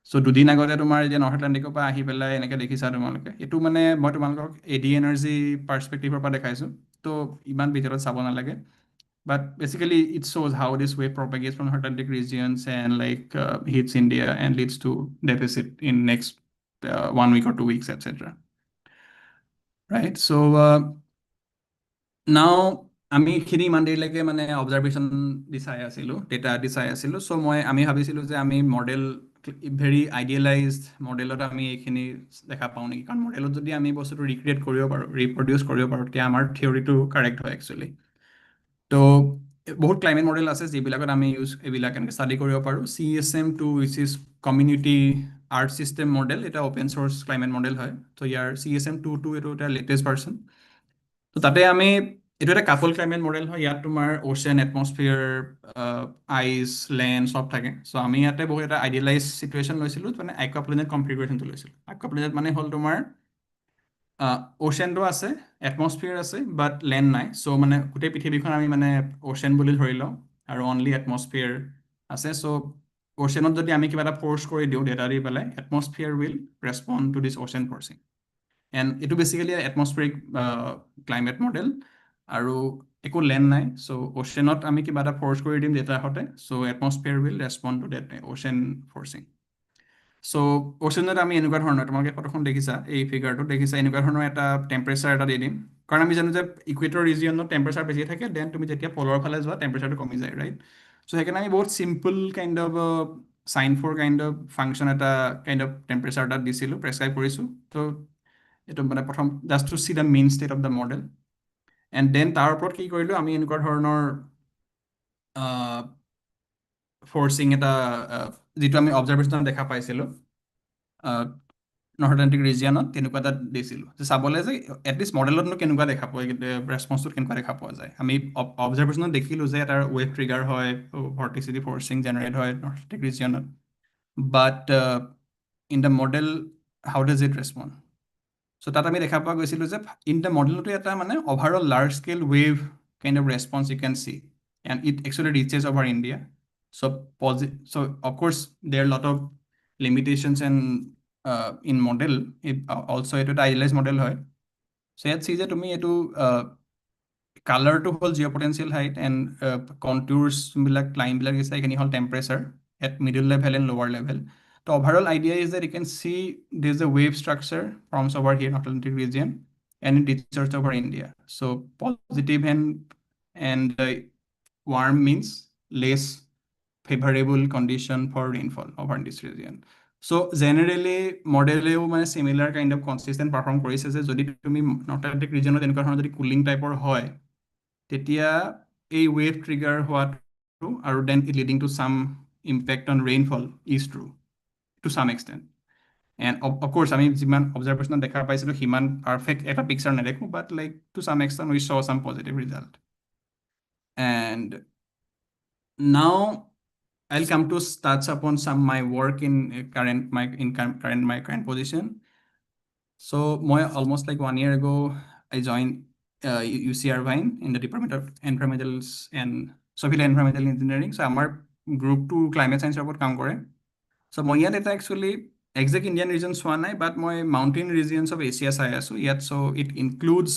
Speaker 2: চ' দুদিন আগতে তোমাৰ এতিয়া নৰ্থ আটলাণ্টিকৰ পৰা আহি পেলাই এনেকৈ দেখিছা তোমালোকে। এইটো মানে মই তোমালোকক এডি এনাৰ্জি পাৰ্চপেক্টিভৰ পৰা দেখাইছোঁ, তো ইমান ভিতৰত চাব নালাগে। But basically, it shows how this wave propagates from North Atlantic regions and hits India and leads to deficit in next 1 week or 2 weeks, etc. Right? So now আমি এইখিনি ইমান দেৰিলৈকে মানে অবজাৰভেশ্যন দি চাই আছিলোঁ, ডেটা দি চাই আছিলোঁ। চ' আমি ভাবিছিলোঁ যে আমি মডেল ভেৰি আইডিয়েলাইজড মডেলত আমি এইখিনি দেখা পাওঁ নেকি, কাৰণ মডেলত যদি আমি বস্তুটো ৰিক্ৰিয়েট কৰিব পাৰোঁ, ৰিপ্ৰডিউচ কৰিব পাৰোঁ, তেতিয়া আমাৰ থিয়ৰিটো কাৰেক্ট হয় একচুৱেলি। তো বহুত ক্লাইমেট মডেল আছে যিবিলাকত আমি এইবিলাক এনেকৈ ষ্টাডি কৰিব পাৰোঁ। CSM2 wish is community art system model, এটা অ'পেন চ'ৰ্চ ক্লাইমেট মডেল হয়। তো ইয়াৰ CSM2 এইটো এটা লেটেষ্ট ভাৰ্চন। তো তাতে আমি এইটো এটা কাপল ক্লাইমেট মডেল হয়। ইয়াত তোমাৰ অ'চেন, এটমছফিয়াৰ, আইচ, লেণ্ড চব থাকে। চ' আমি ইয়াতে বহুত এটা আইডিয়েলাইজ চিটুৱেশ্যন লৈছিলোঁ, মানে আইকোপ্লেনেট কনফিগাৰেশ্যনটো লৈছিলোঁ। আইকোপ্লেনেট মানে হ'ল তোমাৰ অ'চেনটো আছে, এটমছফিয়াৰ আছে, বাট লেণ্ড নাই। চ' মানে গোটেই পৃথিৱীখন আমি মানে অ'চেন বুলি ধৰি লওঁ আৰু অনলি এটমছফিয়াৰ আছে। চ' অ'চেনত যদি আমি কিবা এটা ফ'ৰ্চ কৰি দিওঁ ডেটা দি পেলাই, atmosphere will respond to this ocean forcing. And এইটো বেচিকেলি এটমছফিয়াৰিক ক্লাইমেট মডেল, আৰু একো লেণ্ড নাই। চ' অ'চেনত আমি কিবা এটা ফ'ৰ্চ কৰি দিম ডেটাহঁতে, so' atmosphere will respond to that ocean forcing. So' অ'চেনত আমি এনেকুৱা ধৰণৰ, তোমালোকে ফটোখন দেখিছা, এই ফিগাৰটো দেখিছা, এনেকুৱা ধৰণৰ এটা টেম্পাৰেচাৰ এটা দি দিম। কাৰণ আমি জানো যে ইকুৱেটৰ ৰিজিয়নত টেম্পাৰেচাৰ বেছি থাকে, দেন তুমি যেতিয়া পলৰ ফালে যোৱা টেম্পাৰেচাৰটো কমি যায়, ৰাইট? চ' সেইকাৰণে আমি বহুত simple kind of sine for kind of function এটা কাইণ্ড অফ টেম্পাৰেচাৰ এটা দিছিলোঁ, প্ৰেছক্ৰাইব কৰিছোঁ। ত' এইটো মানে প্ৰথম just to see the main state of the model. And then তাৰ ওপৰত কি কৰিলোঁ, আমি এনেকুৱা ধৰণৰ ফ'ৰ্চিং এটা যিটো আমি অবজাৰভেশ্যনত দেখা পাইছিলোঁ নৰ্থ আটলাণ্টিক ৰিজিয়নত, তেনেকুৱা এটা দিছিলোঁ যে চাবলৈ যে এটলিষ্ট মডেলতনো কেনেকুৱা দেখা পোৱা, ৰেছপন্সটোত কেনেকুৱা দেখা পোৱা যায়। আমি অবজাৰভেশ্যনত দেখিলোঁ যে এটা ৱেভ ট্ৰিগাৰ হয়, ভৰ্টিচিটি ফ'ৰ্চিং জেনেৰেট হয় নৰ্থ আটলাণ্টিক ৰিজিয়নত, but in the model how does it respond. So' তাত আমি দেখা পোৱা গৈছিলোঁ যে ইন দ্য মডেলটো এটা মানে overall large scale wave kind of response you can see, and it actually reaches over India. So of course there are a lot of limitations in model. Also এইটো এটা idealized model হয়। So ইয়াত see যে তুমি এইটো কালাৰটো হ'ল জিঅ'পটেঞ্চিয়েল height, and কণ্টুৰ্ছ যোনবিলাক লাইনবিলাক দিছে এইখিনি হ'ল temperature at middle level and লোৱাৰ লেভেল। তো overall idea is that you can see there's a wave structure forms over here in Atlantic region and it reaches over India. So positive and warm means less favorable condition for rainfall over this region. So generally মডেলেও মানে similar kind of consistent perform কৰিছে যে যদি তুমি north Atlantic ৰিজনত এনেকুৱা ধৰণৰ যদি cooling টাইপৰ হয়, তেতিয়া এই ৱেভ ট্ৰিগাৰ হোৱাটো আৰু then it leading to some impact on rainfall is true to some extent. And of course আমি যিমান অবজাৰভেশ্যনত দেখা পাইছিলোঁ সিমান পাৰফেক্ট এটা পিকচাৰ নেদেখোঁ, বাট লাইক টু চাম এক্সটেণ্ট উই চ চাম positive result. And now I'll come to touch upon some my work in my current position. So মই almost like 1 year ago I joined UC Irvine in the Department of Environmentals and Civil Environmental Engineering. So আমাৰ group two climate চাইন্সৰ ওপৰত কাম কৰে। So মই ইয়াত এটা actually exact Indian region চোৱা নাই, বাট মই মাউণ্টেইন ৰিজিয়নছ অফ এছিয়া চাই আছোঁ ইয়াত। So' it includes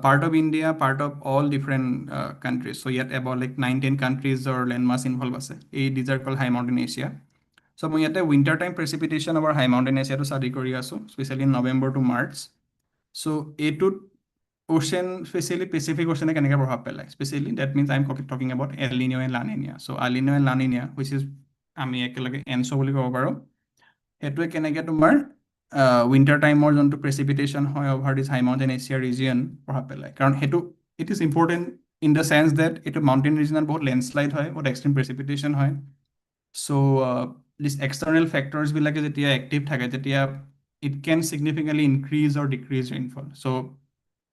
Speaker 2: part of India, part of all different countries. So yet about like 9-10 countries or landmass involved আছে। These are called high mountain Asia. So মই ইয়াতে winter time precipitation over high mountain Asia to study কৰি আছোঁ, especially in November to March. So এইটোত ocean, especially Pacific Ocean কেনেকৈ প্ৰভাৱ পেলায়, especially that means I'm talking about El Nino and La Nina. So El Nino and La Nina, which is আমি একেলগে এনছো বুলি ক'ব পাৰোঁ, সেইটোৱে কেনেকৈ তোমাৰ উইণ্টাৰ টাইমৰ যোনটো প্ৰেচিপিটেশ্যন হয় over this high mountain Asia region প্ৰভাৱ পেলায় কাৰণ সেইটো it is important in the sense that এইটো মাউণ্টেইন ৰিজনত বহুত লেণ্ডশ্লাইড হয় বহুত এক্সট্ৰিম প্ৰেচিপিটেশ্যন হয় চ' দিছ এক্সটাৰ্নেল ফেক্টৰ্ছবিলাকে যেতিয়া এক্টিভ থাকে তেতিয়া it can significantly increase or decrease rainfall so'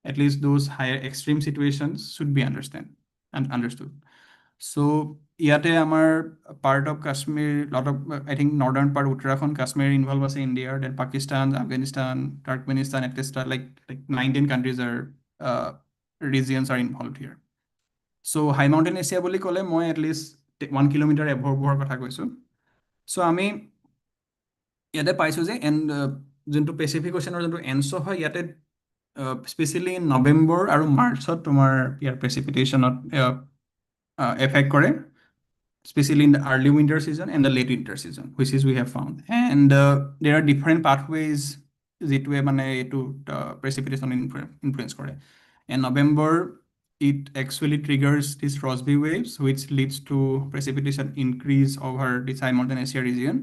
Speaker 2: at least those higher extreme situations should be understood. So ইয়াতে আমাৰ part of Kashmir, lot of I think northern part Uttarakhand, Kashmir involved was India, then Pakistan, Afghanistan, Turkmenistan, etc. Like 19 countries are regions are involved here. So high mountain Asia বুলি ক'লে মই at least 1 kilometer above কথা কৈছোঁ. So আমি ইয়াতে পাইছোঁ যে যোনটো পেচিফিক অ'চেনৰ যোনটো এনছ হয় ইয়াতে স্পেচিয়েলি নৱেম্বৰ আৰু মাৰ্চত তোমাৰ ইয়াৰ প্ৰেচিপিটেশ্যনত এফেক্ট কৰে especially in the early winter season and the late winter season, which is we have found. And there are different pathways যিটোৱে মানে এইটো precipitation influence কৰে. In November, it actually triggers these Rossby waves, which leads to precipitation increase over the high mountain Asia region.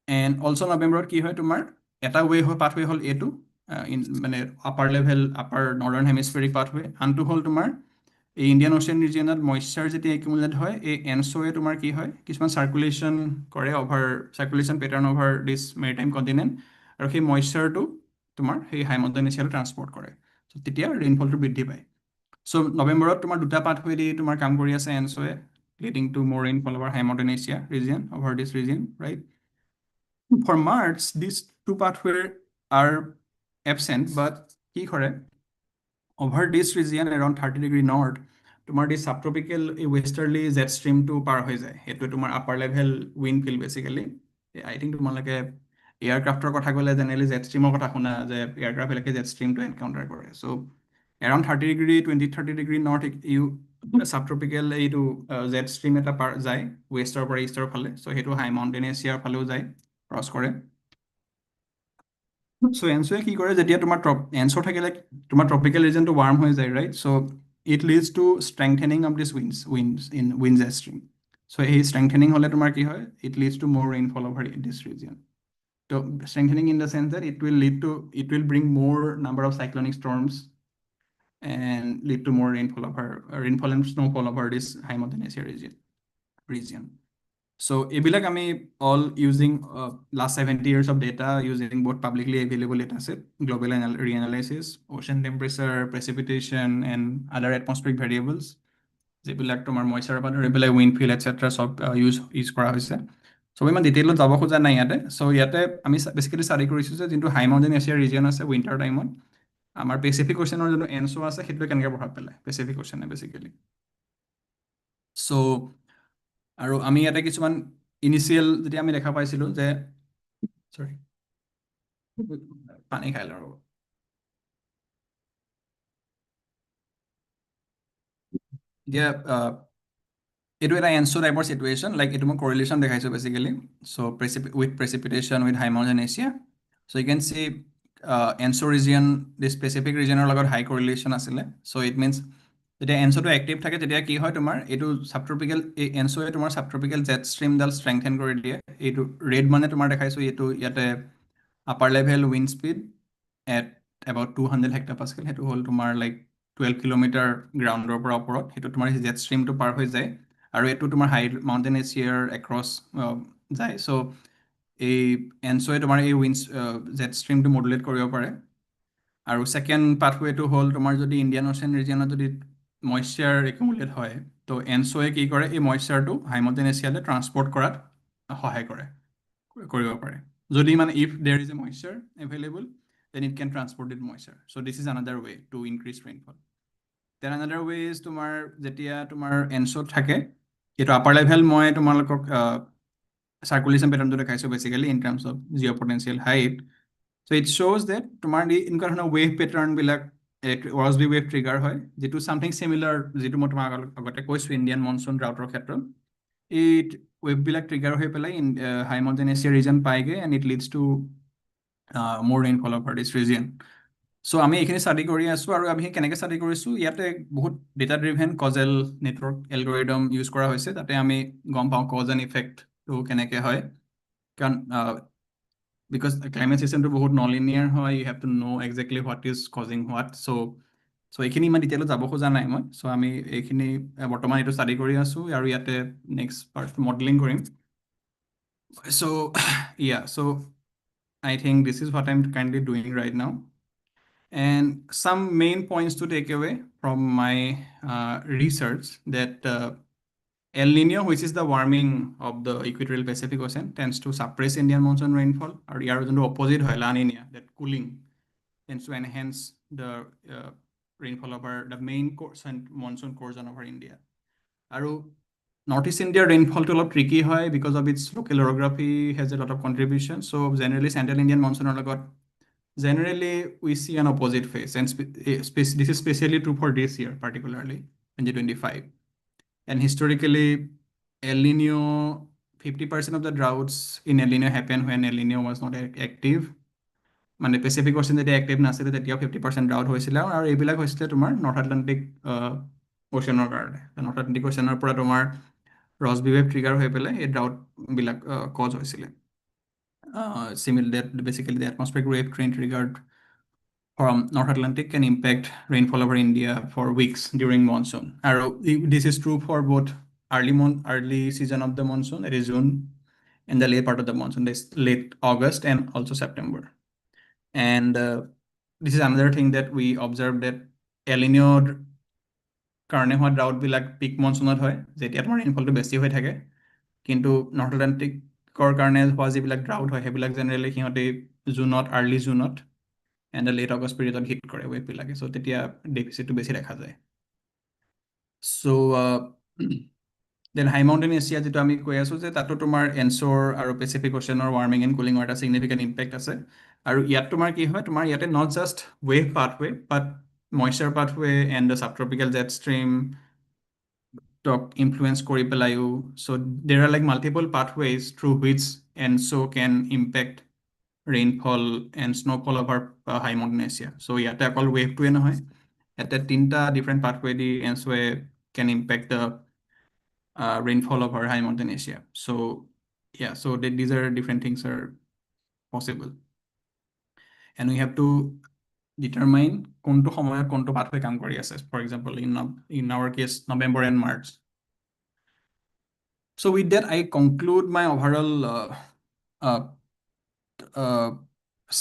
Speaker 2: And also November কি হয় তোমাৰ এটা pathway হ'ল এইটো মানে upper level, upper northern hemispheric pathway, আনটো হ'ল তোমাৰ এই ইণ্ডিয়ান অ'চিয়ান ৰিজিয়নত মইশ্চাৰ যেতিয়া একিউমুলেট হয় এই এনছ'য়ে তোমাৰ কি হয় কিছুমান চাৰ্কুলেশ্যন কৰে চাৰ্কুলেশ্যন পেটাৰ্ণ অভাৰ দিছ মেৰিটাইম কণ্টিনেণ্ট আৰু সেই মইশ্চাৰটো তোমাৰ সেই হাই মাউণ্টেইন এছিয়ালৈ ট্ৰান্সপৰ্ট কৰে চ' তেতিয়া ৰেইনফলটো বৃদ্ধি পায় চ' নৱেম্বৰত তোমাৰ দুটা পাথৱে দি তোমাৰ কাম কৰি আছে এনছ'য়ে leading to more rainfall over high mountain Asia region over this region right for March this two pathway are absent but কি কৰে over this region around 30 degree north তোমাৰ দি সাবট্ৰপিকেল ৱেষ্টাৰ্লি জেট ষ্ট্ৰীমটো পাৰ হৈ যায় সেইটো তোমাৰ upper level wind field basically I think তোমালোকে এয়াৰক্ৰাফ্টৰ কথা ক'লে জেনেৰেলি জেট ষ্ট্ৰীমৰ কথা শুনা যে এয়াৰক্ৰাফ্টবিলাকে জেট ষ্ট্ৰীমটো এনকাউণ্টাৰ কৰে চ' এৰাউণ্ড 30 degree নৰ্থ ইউ সাবট্ৰপিকেল এইটো জেট ষ্ট্ৰীম এটা পাৰ যায় ৱেষ্টৰ পৰা ইষ্টৰ ফালে চ' সেইটো হাই মাউণ্টেইন এছিয়াৰ ফালেও যায় ক্ৰছ কৰে চ' এনছ'য়ে কি কৰে যেতিয়া তোমাৰ এনছ'ৰ থাকিলে তোমাৰ ট্ৰপিকেল ৰিজনটো ৱাৰ্ম হৈ যায় right so' it leads to strengthening of this winds stream so' সেই ষ্ট্ৰেংথেনিং হ'লে তোমাৰ কি হয় it leads to more rainfall over this region ত' strengthening in the sense that it will bring more number of cyclonic storms and lead to more rainfall and snowfall over this high mountain Asia region. So এইবিলাক আমি all using last 70 years of data using both publicly available data set, global reanalysis, ocean temperature, precipitation, and other atmospheric variables. যিবিলাক তোমাৰ মইশ্চাৰ পৰা ধৰি পেলাই window feel etcetera চব use কৰা হৈছে চ' ইমান ডিটেইলত যাব খোজা নাই ইয়াতে চ' ইয়াতে আমি বেচিকেলি ষ্টাডি কৰিছোঁ যে যোনটো হাই মাউণ্টেইন এছিয়াৰ ৰিজন আছে উইণ্টাৰ টাইমত আমাৰ পেচিফিক অ'চেনৰ যোনটো এনছ' আছে সেইটোৱে কেনেকৈ প্ৰভাৱ পেলায় পেচিফিক অ'চেনে বেচিকেলি চ' আৰু আমি ইয়াতে কিছুমান ইনিচিয়েল যেতিয়া আমি দেখা পাইছিলোঁ যে চৰি পানী খাই লওঁ এতিয়া এইটো এটা এনছ' টাইপৰ চিটুৱেশ্যন লাইক এইটো মই কৰিলেশ্যন দেখাইছোঁ basically so' with precipitation with high mountain Asia so' you can see ENSO' region this specific ৰিজনৰ লগত হাই কৰিলেশ্যন আছিলে চ' ইট মিনছ যেতিয়া এনছ'টো এক্টিভ থাকে তেতিয়া কি হয় তোমাৰ এইটো ছাবট্ৰপিকেল এই এনছ'য়ে তোমাৰ ছাবট্ৰপিকেল জেট ষ্ট্ৰীমডাল ষ্ট্ৰেংথেন কৰি দিয়ে এইটো ৰেড মানে তোমাৰ দেখাইছোঁ এইটো ইয়াতে upper level wind speed at about 200 hectopascal সেইটো হ'ল তোমাৰ লাইক 12 কিলোমিটাৰ গ্ৰাউণ্ডৰ পৰা ওপৰত সেইটো তোমাৰ জেট ষ্ট্ৰীমটো পাৰ হৈ যায় আৰু এইটো তোমাৰ হাই মাউণ্টেইন এছিয়াৰ এক্ৰছ যায় চ' এই এনছ'য়ে তোমাৰ এই উইণ্ড জেট ষ্ট্ৰীমটো মডুলেট কৰিব পাৰে আৰু ছেকেণ্ড পাথৱেটো হ'ল তোমাৰ যদি ইণ্ডিয়ান অ'চিয়ান ৰিজিয়নত যদি মইশ্চাৰ একুমুলেট হয় তো এনছ'য়ে কি কৰে এই মইশ্চাৰটো হাই মাউণ্টেইন এছিয়ালৈ ট্ৰান্সপৰ্ট কৰাত সহায় কৰিব পাৰে যদি মানে if there is a moisture available then it can transport it moisture so' this is another way to increase rainfall then another way is তোমাৰ যেতিয়া তোমাৰ এনছ'ত থাকে এইটো আপাৰ লেভেল মই তোমালোকক চাৰ্কুলেশ্যন পেটাৰ্ণটো দেখাইছোঁ basically in terms of geopotential height so' it শ্ব'জ ডেট তোমাৰ এনেকুৱা ধৰণৰ ৱেভ পেটাৰ্ণবিলাক ৰছবি ৱেভ ট্ৰিগাৰ হয় যিটো ছামথিং চিমিলাৰ যিটো মই তোমাক আগতে কৈছোঁ ইণ্ডিয়ান মনচুন ড্ৰাউটৰ ক্ষেত্ৰত এই ৱেভবিলাক ট্ৰিগাৰ হৈ পেলাই হাই মাউণ্টেইন এছিয়া ৰিজন পায়গৈ and it leads to more rainfall over this region চ' আমি এইখিনি ষ্টাডি কৰি আছোঁ আৰু আমি কেনেকৈ ষ্টাডি কৰিছোঁ ইয়াতে বহুত ডেটা ড্ৰিভেন কজেল নেটৱৰ্ক এলগৰিডম ইউজ কৰা হৈছে তাতে আমি গম পাওঁ কজ এণ্ড ইফেক্টটো কেনেকৈ হয় কাৰণ because the climate system to বহুত non-linear হয়, you have to know exactly what is causing what. So এইখিনি ইমান ডিটেইলত যাব খোজা নাই মই। চ' আমি এইখিনি বৰ্তমান এইটো ষ্টাডি কৰি আছোঁ আৰু ইয়াতে নেক্সট পাৰ্ট মডেলিং কৰিম। So yeah, so I think this is what I'm currently doing right now. And some main points to take away from my research that El Nino, which is the warming of the equatorial Pacific Ocean, tends to suppress Indian monsoon rainfall. Or ইয়াৰ যোনটো opposite হয়, La Nina, that cooling tends to enhance the rainfall over the main course and monsoon course over India. আৰু Northeast India rainfall to অলপ tricky হয় because of its local orography has a lot of contribution. So generally Central Indian monsoon লগত generally we see an opposite phase, and this is especially true for this year, particularly 2025. And historically, El Nino, 50% of the droughts in El Nino happened when El Nino was not active. মানে Pacific ocean যেতিয়া active নাছিলে তেতিয়া 50% ড্ৰাউট হৈছিলে, আৰু এইবিলাক হৈছিলে তোমাৰ north Atlantic অ'চেনৰ কাৰণে। নৰ্থ আটলাণ্টিক অ'চেনৰ পৰা তোমাৰ ৰছ বিভেভ ট্ৰিগাৰ হৈ পেলাই এই ড্ৰাউটবিলাক কজ হৈছিলে। Basically the atmospheric wave train triggered from North Atlantic can impact rainfall over India for weeks during monsoon. This is true for both early season of the monsoon, that is June, and the late part of the monsoon, that is late August and also September. And this is another thing that we observed, that El Nino কাৰণে হোৱা ড্ৰাউটবিলাক পিক মনচুনত হয়, যেতিয়া তোমাৰ ৰেইনফলটো বেছি হৈ থাকে। কিন্তু north আটলাণ্টিকৰ কাৰণে হোৱা যিবিলাক ড্ৰাউট হয় সেইবিলাক জেনেৰেলি সিহঁতে জুনত, আৰ্লি জুনত এণ্ড লেট অগষ্ট পিৰিয়ডত হিট কৰে ৱেভবিলাকে। চ' তেতিয়া ডেফিচিটটো বেছি দেখা যায়। চ' দেন হাই মাউণ্টেইন এছিয়া যিটো আমি কৈ আছোঁ, যে তাতো তোমাৰ এনচৰ আৰু পেচিফিক অ'চেনৰ ৱাৰ্মিং এণ্ড কুলিঙৰ এটা ছিগনিফিকেণ্ট ইম্পেক্ট আছে। আৰু ইয়াত তোমাৰ কি হয়, তোমাৰ ইয়াতে not just wave pathway but moisture pathway and the subtropical jet stream influence কৰি পেলাইও। So there are like multiple pathways through which ENSO can impact rainfall and snowfall over high mountain Asia. So ইয়াতে অকল ৱেভটোৱে নহয়, ইয়াতে 3টা different pathway the ENSO can impact the rainfall over high mountain Asia. So yeah, so these are different things are possible. And we have to determine কোনটো সময়ত কোনটো pathway কাম কৰি আছে. For example, in our case, November and March. So with that, I conclude my overall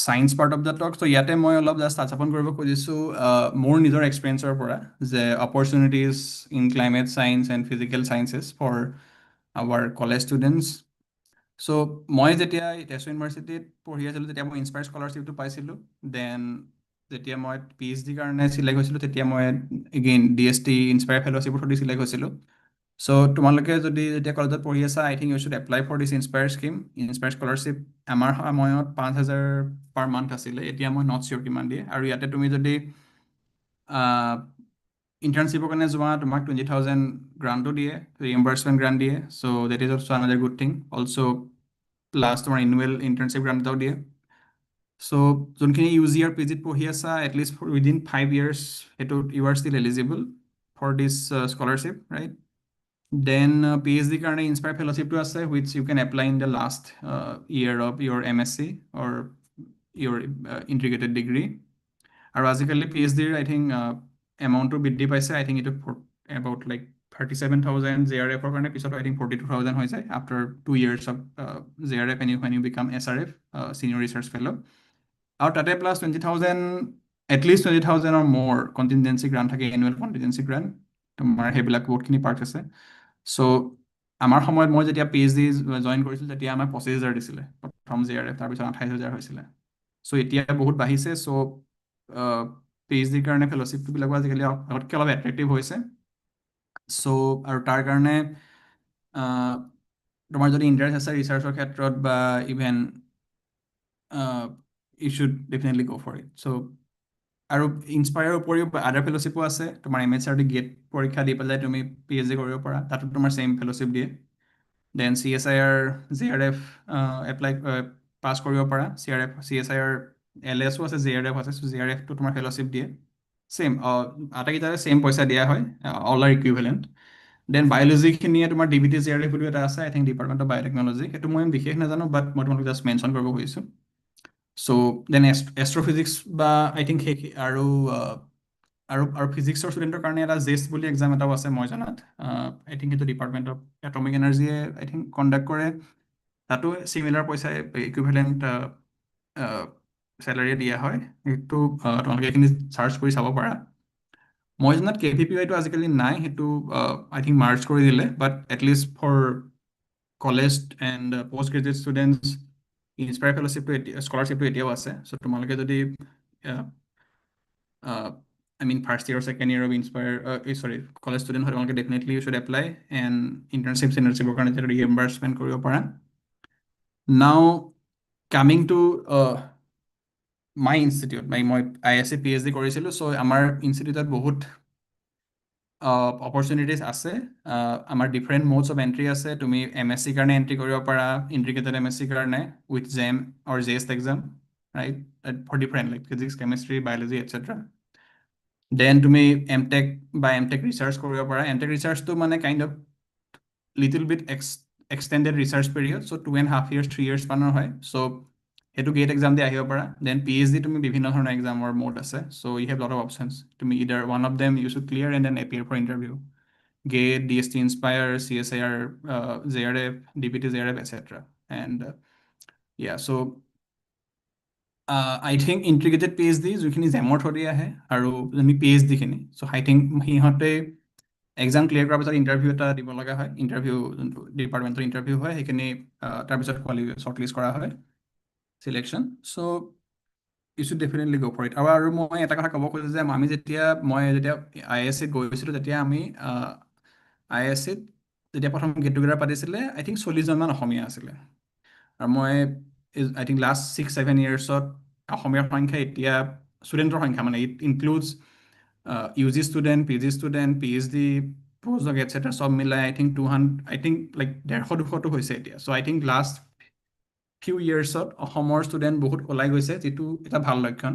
Speaker 2: science part of the talk. So ইয়াতে মই অলপ just touch আপন কৰিব খুজিছোঁ মোৰ নিজৰ এক্সপিৰিয়েঞ্চৰ পৰা, যে opportunities in climate science and physical sciences for our college students. So মই যেতিয়া তেজপুৰ ইউনিভাৰ্চিটিত পঢ়ি আছিলোঁ তেতিয়া মই ইনস্পায়াৰ স্কলাৰশ্বিপটো পাইছিলোঁ। দেন যেতিয়া মই PhD কাৰণে চিলেক্ট হৈছিলোঁ তেতিয়া মই এগেইন DST ইনস্পায়াৰ ফেলোশ্বিপৰ থ্ৰু দি চিলেক্ট হৈছিলোঁ। চ' তোমালোকে যদি যেতিয়া কলেজত পঢ়ি আছা, I think you should apply for this Inspire scheme, Inspire scholarship. আমাৰ সময়ত 5,000 পাৰ মান্থ আছিলে, এতিয়া মই নট চিয়'ৰ কিমান দিয়ে। আৰু ইয়াতে তুমি যদি ইণ্টাৰ্ণশ্বিপৰ কাৰণে যোৱা, তোমাক 20,000 গ্ৰাণ্টো দিয়ে, ৰিএম্বাৰ্চমেণ্ট গ্ৰাণ্ট দিয়ে। So' that is also' another good thing. Also' plus তোমাৰ এনুৱেল ইণ্টাৰ্ণশ্বিপ গ্ৰাণ্ট এটাও দিয়ে। চ' যোনখিনি UG আৰু PGত পঢ়ি আছা, এটলিষ্ট উইদিন 5 years সেইটো you are still eligible for this scholarship, right? Then PhD কাৰণে ইনস্পায়াৰ ফেলোশ্বিপটো আছে, which you can apply in the last year of your MSc or your integrated degree. আৰু আজিকালি PhDৰ I think এমাউণ্টটো বৃদ্ধি পাইছে। I think এইটো about like 37,000 JRFৰ কাৰণে, পিছত I think 42,000 হৈ যায় after 2 years of JRF and when you become SRF, Senior Research Fellow. আৰু তাতে plus 20,000, at least 20,000 or more contingency grant থাকে, এনুৱেল কণ্টিনজেঞ্চি গ্ৰাণ্ট। তোমাৰ সেইবিলাক বহুতখিনি পাৰ্ট আছে। চ' আমাৰ সময়ত মই যেতিয়া PhD জইন কৰিছিলোঁ তেতিয়া আমাক 25,000 দিছিলে প্ৰথম JRF, তাৰপিছত 28,000 হৈছিলে। চ' এতিয়া বহুত বাঢ়িছে। চ' PhDৰ কাৰণে ফেলোশ্বিপবিলাকো আজিকালি আগতকৈ অলপ এট্ৰেক্টিভ হৈছে। চ' আৰু তাৰ কাৰণে তোমাৰ যদি ইণ্টাৰেষ্ট আছে ৰিচাৰ্চৰ ক্ষেত্ৰত বা even you should definitely go for it. So আৰু ইনস্পায়াৰৰ উপৰিও আদাৰ ফেলোশ্বিপো আছে। তোমাৰ MHRD গেট পৰীক্ষা দি পেলাই তুমি PhD কৰিব পাৰা, তাতো তোমাৰ ছেইম ফেলোশ্বিপ দিয়ে। দেন CSIR JRF এপ্লাই পাছ কৰিব পাৰা। CSIR LSও আছে, JRF আছে। চ' JRFটো তোমাৰ ফেলোশ্বিপ দিয়ে, ছেইম আটাইকেইটাৰে ছেইম পইচা দিয়া হয়, অল আৰ ইকুইভেলেণ্ট। দেন বায়'লজিখিনিয়ে তোমাৰ DBT JRF বুলি এটা আছে, আই থিংক ডিপাৰ্টমেণ্ট অফ বায়'টেকনলজি। সেইটো মই বিশেষ নাজানো, বাট মই তোমালোক জাষ্ট মেনশ্যন কৰিব খুজিছোঁ। চ' দেন এষ্ট্ৰফিজিক্স বা আই থিংক সেই আৰু ফিজিক্সৰ ষ্টুডেণ্টৰ কাৰণে এটা জেষ্ট বুলি এক্সাম এটাও আছে মই জনাত। আই থিংক সেইটো ডিপাৰ্টমেণ্ট অফ এটমিক এনাৰ্জিয়ে আই থিংক কণ্ডাক্ট কৰে। তাতো চিমিলাৰ পইচাই ইকুইভেলেণ্ট চেলাৰী দিয়া হয়। সেইটো তোমালোকে এইখিনি চাৰ্চ কৰি চাব পাৰা। মই জনাত KVPYটো আজিকালি নাই, সেইটো আই থিংক মাৰ্চ কৰি দিলে, but at least for college and post graduate students Inspire ফেলোশ্বিপটো স্কলাৰশ্বিপটো এতিয়াও আছে। চ' তোমালোকে যদি I mean first year second year of college student হয়, তোমালোকে definitely you should apply and ইণ্টাৰ্ণশ্বিপৰ কাৰণে যিটো ৰিএম্বাৰ্চমেণ্ট কৰিব পাৰা। Now coming to my institute, মই ISC PhD কৰিছিলোঁ। চ' আমাৰ ইনষ্টিটিউটত বহুত অপৰচুনিটিজ আছে। আমাৰ ডিফাৰেণ্ট মোডছ অফ এণ্ট্ৰি আছে। তুমি MSc কাৰণে এণ্ট্ৰি কৰিব পাৰা, ইণ্টিগ্ৰেটেড MSc কাৰণে with JAM or JEST exam, right, for different like physics, chemistry, biology etcetera. Then তুমি MTech বা MTech ৰিচাৰ্চ কৰিব পাৰা। MTech ৰিচাৰ্চটো মানে kind of little bit extended research period, so' 2.5 years 3 years মানৰ হয়। চ' সেইটো গেট এক্সাম দি আহিব পাৰা। দেন PhD তুমি বিভিন্ন ধৰণৰ এক্সামৰ মোড আছে। So' you have lot of options. তুমি either one of them you should clear and then appear for interview. GATE, DST Inspire, CSIR, JRF, DPT JRF, etc. And yeah, so I think integrated PhD যোনখিনি জেমৰ through the আহে আৰু যোনখিনি PhD খিনি, চ' I think সিহঁতে exam clear কৰাৰ পিছত interview এটা দিব লগা হয়। ইণ্টাৰভিউ যোনটো ডিপাৰ্টমেণ্টৰ ইণ্টাৰভিউ হয়, সেইখিনি তাৰপিছত শ্বৰ্ট লিষ্ট কৰা হয়, selection. So' you should definitely go' for it. আৰু মই এটা কথা ক'ব খোজোঁ যে মই যেতিয়া ISCত গৈছিলোঁ, তেতিয়া আমি ISCত যেতিয়া প্ৰথম গেট টুগেডাৰ পাতিছিলে, আই থিংক 40জনমান অসমীয়া আছিলে। আৰু মই আই থিংক লাষ্ট 6-7 yearsত অসমীয়াৰ সংখ্যা এতিয়া ষ্টুডেণ্টৰ সংখ্যা মানে it includes UG student, PG student, PhD, postdoc etcetera চব মিলাই আই থিংক 150-200 হৈছে এতিয়া। চ' আই থিংক লাষ্ট ফিউ ইয়াৰ্ছত অসমৰ ষ্টুডেণ্ট বহুত ওলাই গৈছে, যিটো এটা ভাল লক্ষণ।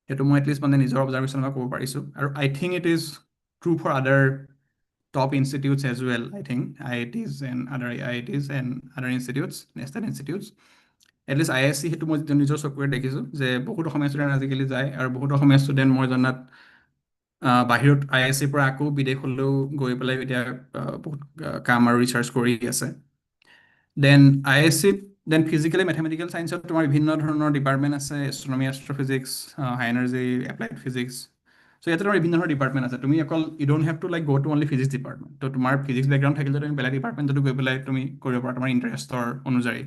Speaker 2: সেইটো মই এটলিষ্ট মানে নিজৰ অবজাৰ্ভেশ্যনৰ পৰা ক'ব পাৰিছোঁ। আৰু I think it is true for other top institutes as well. I think IITs and other institutes, nested institutes. At least ISC সেইটো মই নিজৰ চকুৰে দেখিছোঁ যে বহুত অসমীয়া ষ্টুডেণ্ট আজিকালি যায়, আৰু বহুত অসমীয়া ষ্টুডেণ্ট মই জনাত বাহিৰত ISCৰ পৰা আকৌ বিদেশলৈও গৈ পেলাই এতিয়া বহুত কাম আৰু ৰিচাৰ্চ কৰি আছে। দেন ISCত দেন ফিজিকেলি মেথমেটিকেল ছায়েন্সত তোমাৰ বিভিন্ন ধৰণৰ ডিপাৰ্টমেণ্ট আছে, astronomy, astrophysics, high energy, applied physics. So' ইয়াতে তোমাৰ বিভিন্ন ধৰণৰ ডিপাৰ্টমেণ্ট আছে। তুমি অকল you don't have to like go' to only physics department. তো তোমাৰ ফিজিক্স বেকগ্ৰাউণ্ড থাকিলে তুমি বেলেগ ডিপাৰ্টমেণ্টতো গৈ পেলাই তুমি কৰিব পাৰা তোমাৰ ইণ্টাৰেষ্টৰ অনুযায়ী।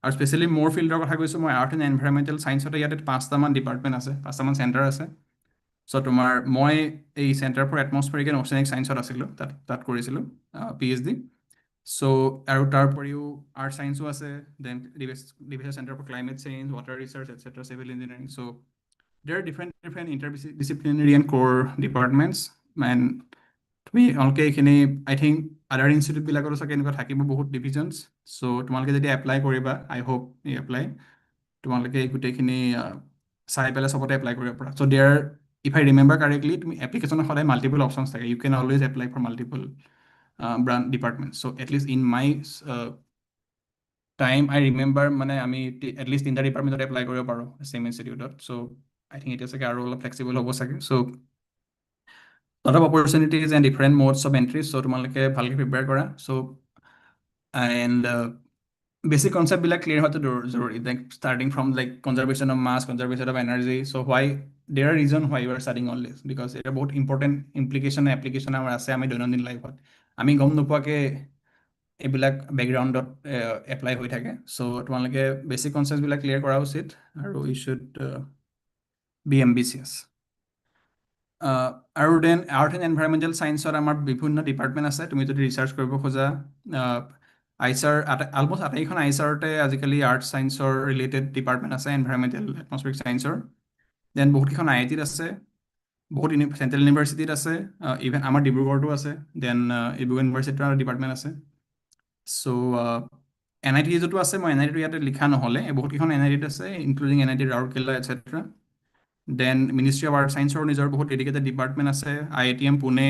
Speaker 2: আৰু স্পেচিয়েলি মোৰ ফিল্ডৰ কথা কৈছোঁ, মই আৰ্ট এণ্ড এনভাইৰমেণ্টেল ছায়েন্সতে ইয়াতে 5টামান ডিপাৰ্টমেণ্ট আছে, 5টামান চেণ্টাৰ আছে। চ' মই এই চেণ্টাৰ ফৰ এটমস্ফেৰিক এণ্ড অ'চেনিক ছায়েন্সত আছিলোঁ, তাত কৰিছিলোঁ PhD। চ' আৰু তাৰ উপৰিও আৰ্ট ছায়েন্সো আছে, then division centre for climate change, water research etcetera, civil engineering. So' there are different interdisciplinary and core departments, and তোমালোকে এইখিনি আই থিংক আদাৰ ইনষ্টিটিউটবিলাকতো চাগে এনেকুৱা থাকিব বহুত ডিভিজনছ। চ' তোমালোকে যদি এপ্লাই কৰিবা, আই হোপ এই এপ্লাই তোমালোকে গোটেইখিনি চাই পেলাই চবতে এপ্লাই কৰিব পাৰা। So' there if I remember correctly, তুমি এপ্লিকেশ্যনত সদায় মাল্টিপল অপশ্যনছ থাকে। You can always apply for multiple branch department. So' at least in my time I remember, মানে আমি এটলিষ্ট 3টা ডিপাৰ্টমেণ্টত এপ্লাই কৰিব পাৰোঁ ছেম ইনষ্টিটিউটত। চ' আই থিংক এতিয়া চাগে আৰু অলপ ফ্লেক্সিবল হ'ব চাগে। So' lot of opportunities and different modes of entry. So' তোমালোকে ভালকৈ প্ৰিপেয়াৰ কৰা। চ' এণ্ড বেছিক কনচেপ্টবিলাক ক্লিয়াৰ হোৱাটো জৰুৰী, like starting from like conservation of mass, conservation of energy. So' there are reason why you are studying all this, because এটা বহুত important ইমপ্লিকেশ্যন application আমাৰ আছে আমি দৈনন্দিন লাইফত। আমি গম নোপোৱাকৈ এইবিলাক বেকগ্ৰাউণ্ডত এপ্লাই হৈ থাকে। চ' তোমালোকে বেছিক কনচেপ্টবিলাক ক্লিয়াৰ কৰা উচিত, আৰু ইউ শুড বি এম্বিচিয়াছ। আৰু দেন আৰ্ট এণ্ড এনভাইৰমেণ্টেল ছায়েন্সত আমাৰ বিভিন্ন ডিপাৰ্টমেণ্ট আছে। তুমি যদি ৰিচাৰ্চ কৰিব খোজা, আইচাৰ অলমষ্ট আটাইকেইখন আইচাৰতে আজিকালি আৰ্ট ছায়েন্সৰ ৰিলেটেড ডিপাৰ্টমেণ্ট আছে, এনভাইৰমেণ্টেল এটমস্ফেৰিক ছায়েন্সৰ। দেন বহুতকেইখন IITত আছে, বহুত চেণ্ট্ৰেল ইউনিভাৰ্চিটিত আছে, ইভেন আমাৰ ডিব্ৰুগড়তো আছে। দেন ডিব্ৰুগড় ইউনিভাৰ্চিটিৰ ডিপাৰ্টমেণ্ট আছে। চ' NIT য'তো আছে, মই NIT ইয়াতে লিখা নহ'লে, বহুতকেইখন NITত আছে, including NIT Rourkela etcetera. Then ministry of earth ছায়েন্সৰ নিজৰ বহুত ডেডিকেটেড ডিপাৰ্টমেণ্ট আছে। IITM Pune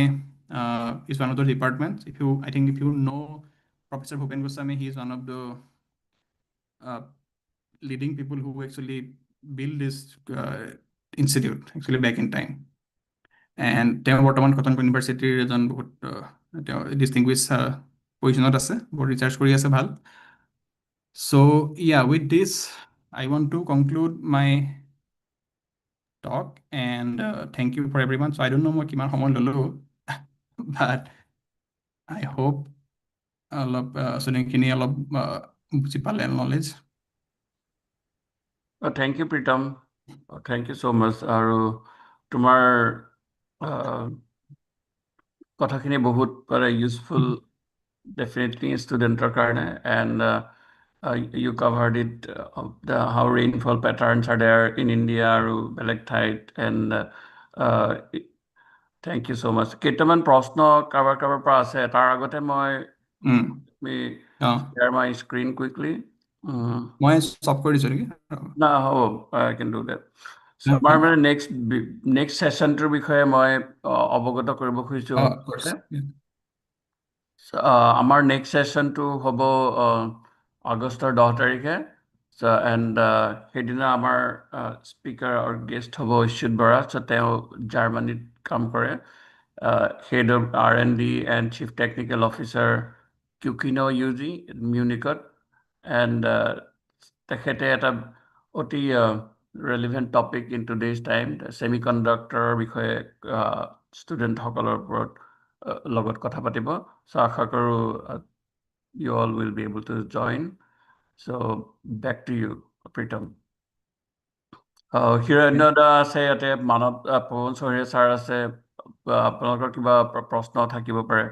Speaker 2: is one of the department. I think if you know' professor Bhupen Goswami, he is one of the leading people who actually build this institute actually back in time. And তেওঁ বৰ্তমান cotton ইউনিভাৰ্চিটিৰ এজন বহুত তেওঁ distinguish পজিশ্যনত আছে, বহুত research কৰি আছে ভাল। So yeah, with this I want to conclude my talk and thank you for everyone. So I don't know মই কিমান সময় ল'লো but I hope অলপ ষ্টুডেণ্টখিনি অলপ বুজি পালে knowledge.
Speaker 1: Thank you, Pritam. Thank you so much. আৰু তোমাৰ কথাখিনি বহুত useful, definitely ষ্টুডেণ্টৰ কাৰণে, and you covered it, how rainfall patterns are there in India আৰু বেলেগ ঠাইত, and thank you so much. কেইটামান প্ৰশ্ন কাৰোবাৰ পৰা আছে, তাৰ আগতে মই share my screen quickly.
Speaker 2: মই ষ্টপ কৰি দিছোঁ নেকি?
Speaker 1: No, I can do that. So আমাৰ মানে next sessionটোৰ বিষয়ে মই অৱগত কৰিব খুজিছোঁ। আমাৰ নেক্সট ছেশ্যনটো হ'ব আগষ্টৰ 10 তাৰিখে, এণ্ড সেইদিনা আমাৰ স্পীকাৰ আৰু গেষ্ট হ'ব অচ্যুত বৰা। তেওঁ জাৰ্মানীত কাম কৰে, head of R&D and chief technical officer কিউকিনো ইউজি মিউনিকত, এণ্ড তেখেতে এটা অতি relevant topic in today's time, ছেমিকণ্ডাক্টৰৰ বিষয়ে ষ্টুডেণ্টসকলৰ লগত কথা পাতিব। So আশা কৰোঁ you all will be able to join. So back to you, Pritam. Hiranya দা আছে ইয়াতে, মানৱ পৱন চহৰীয়া ছাৰ আছে, আপোনালোকৰ কিবা প্ৰশ্ন থাকিব পাৰে।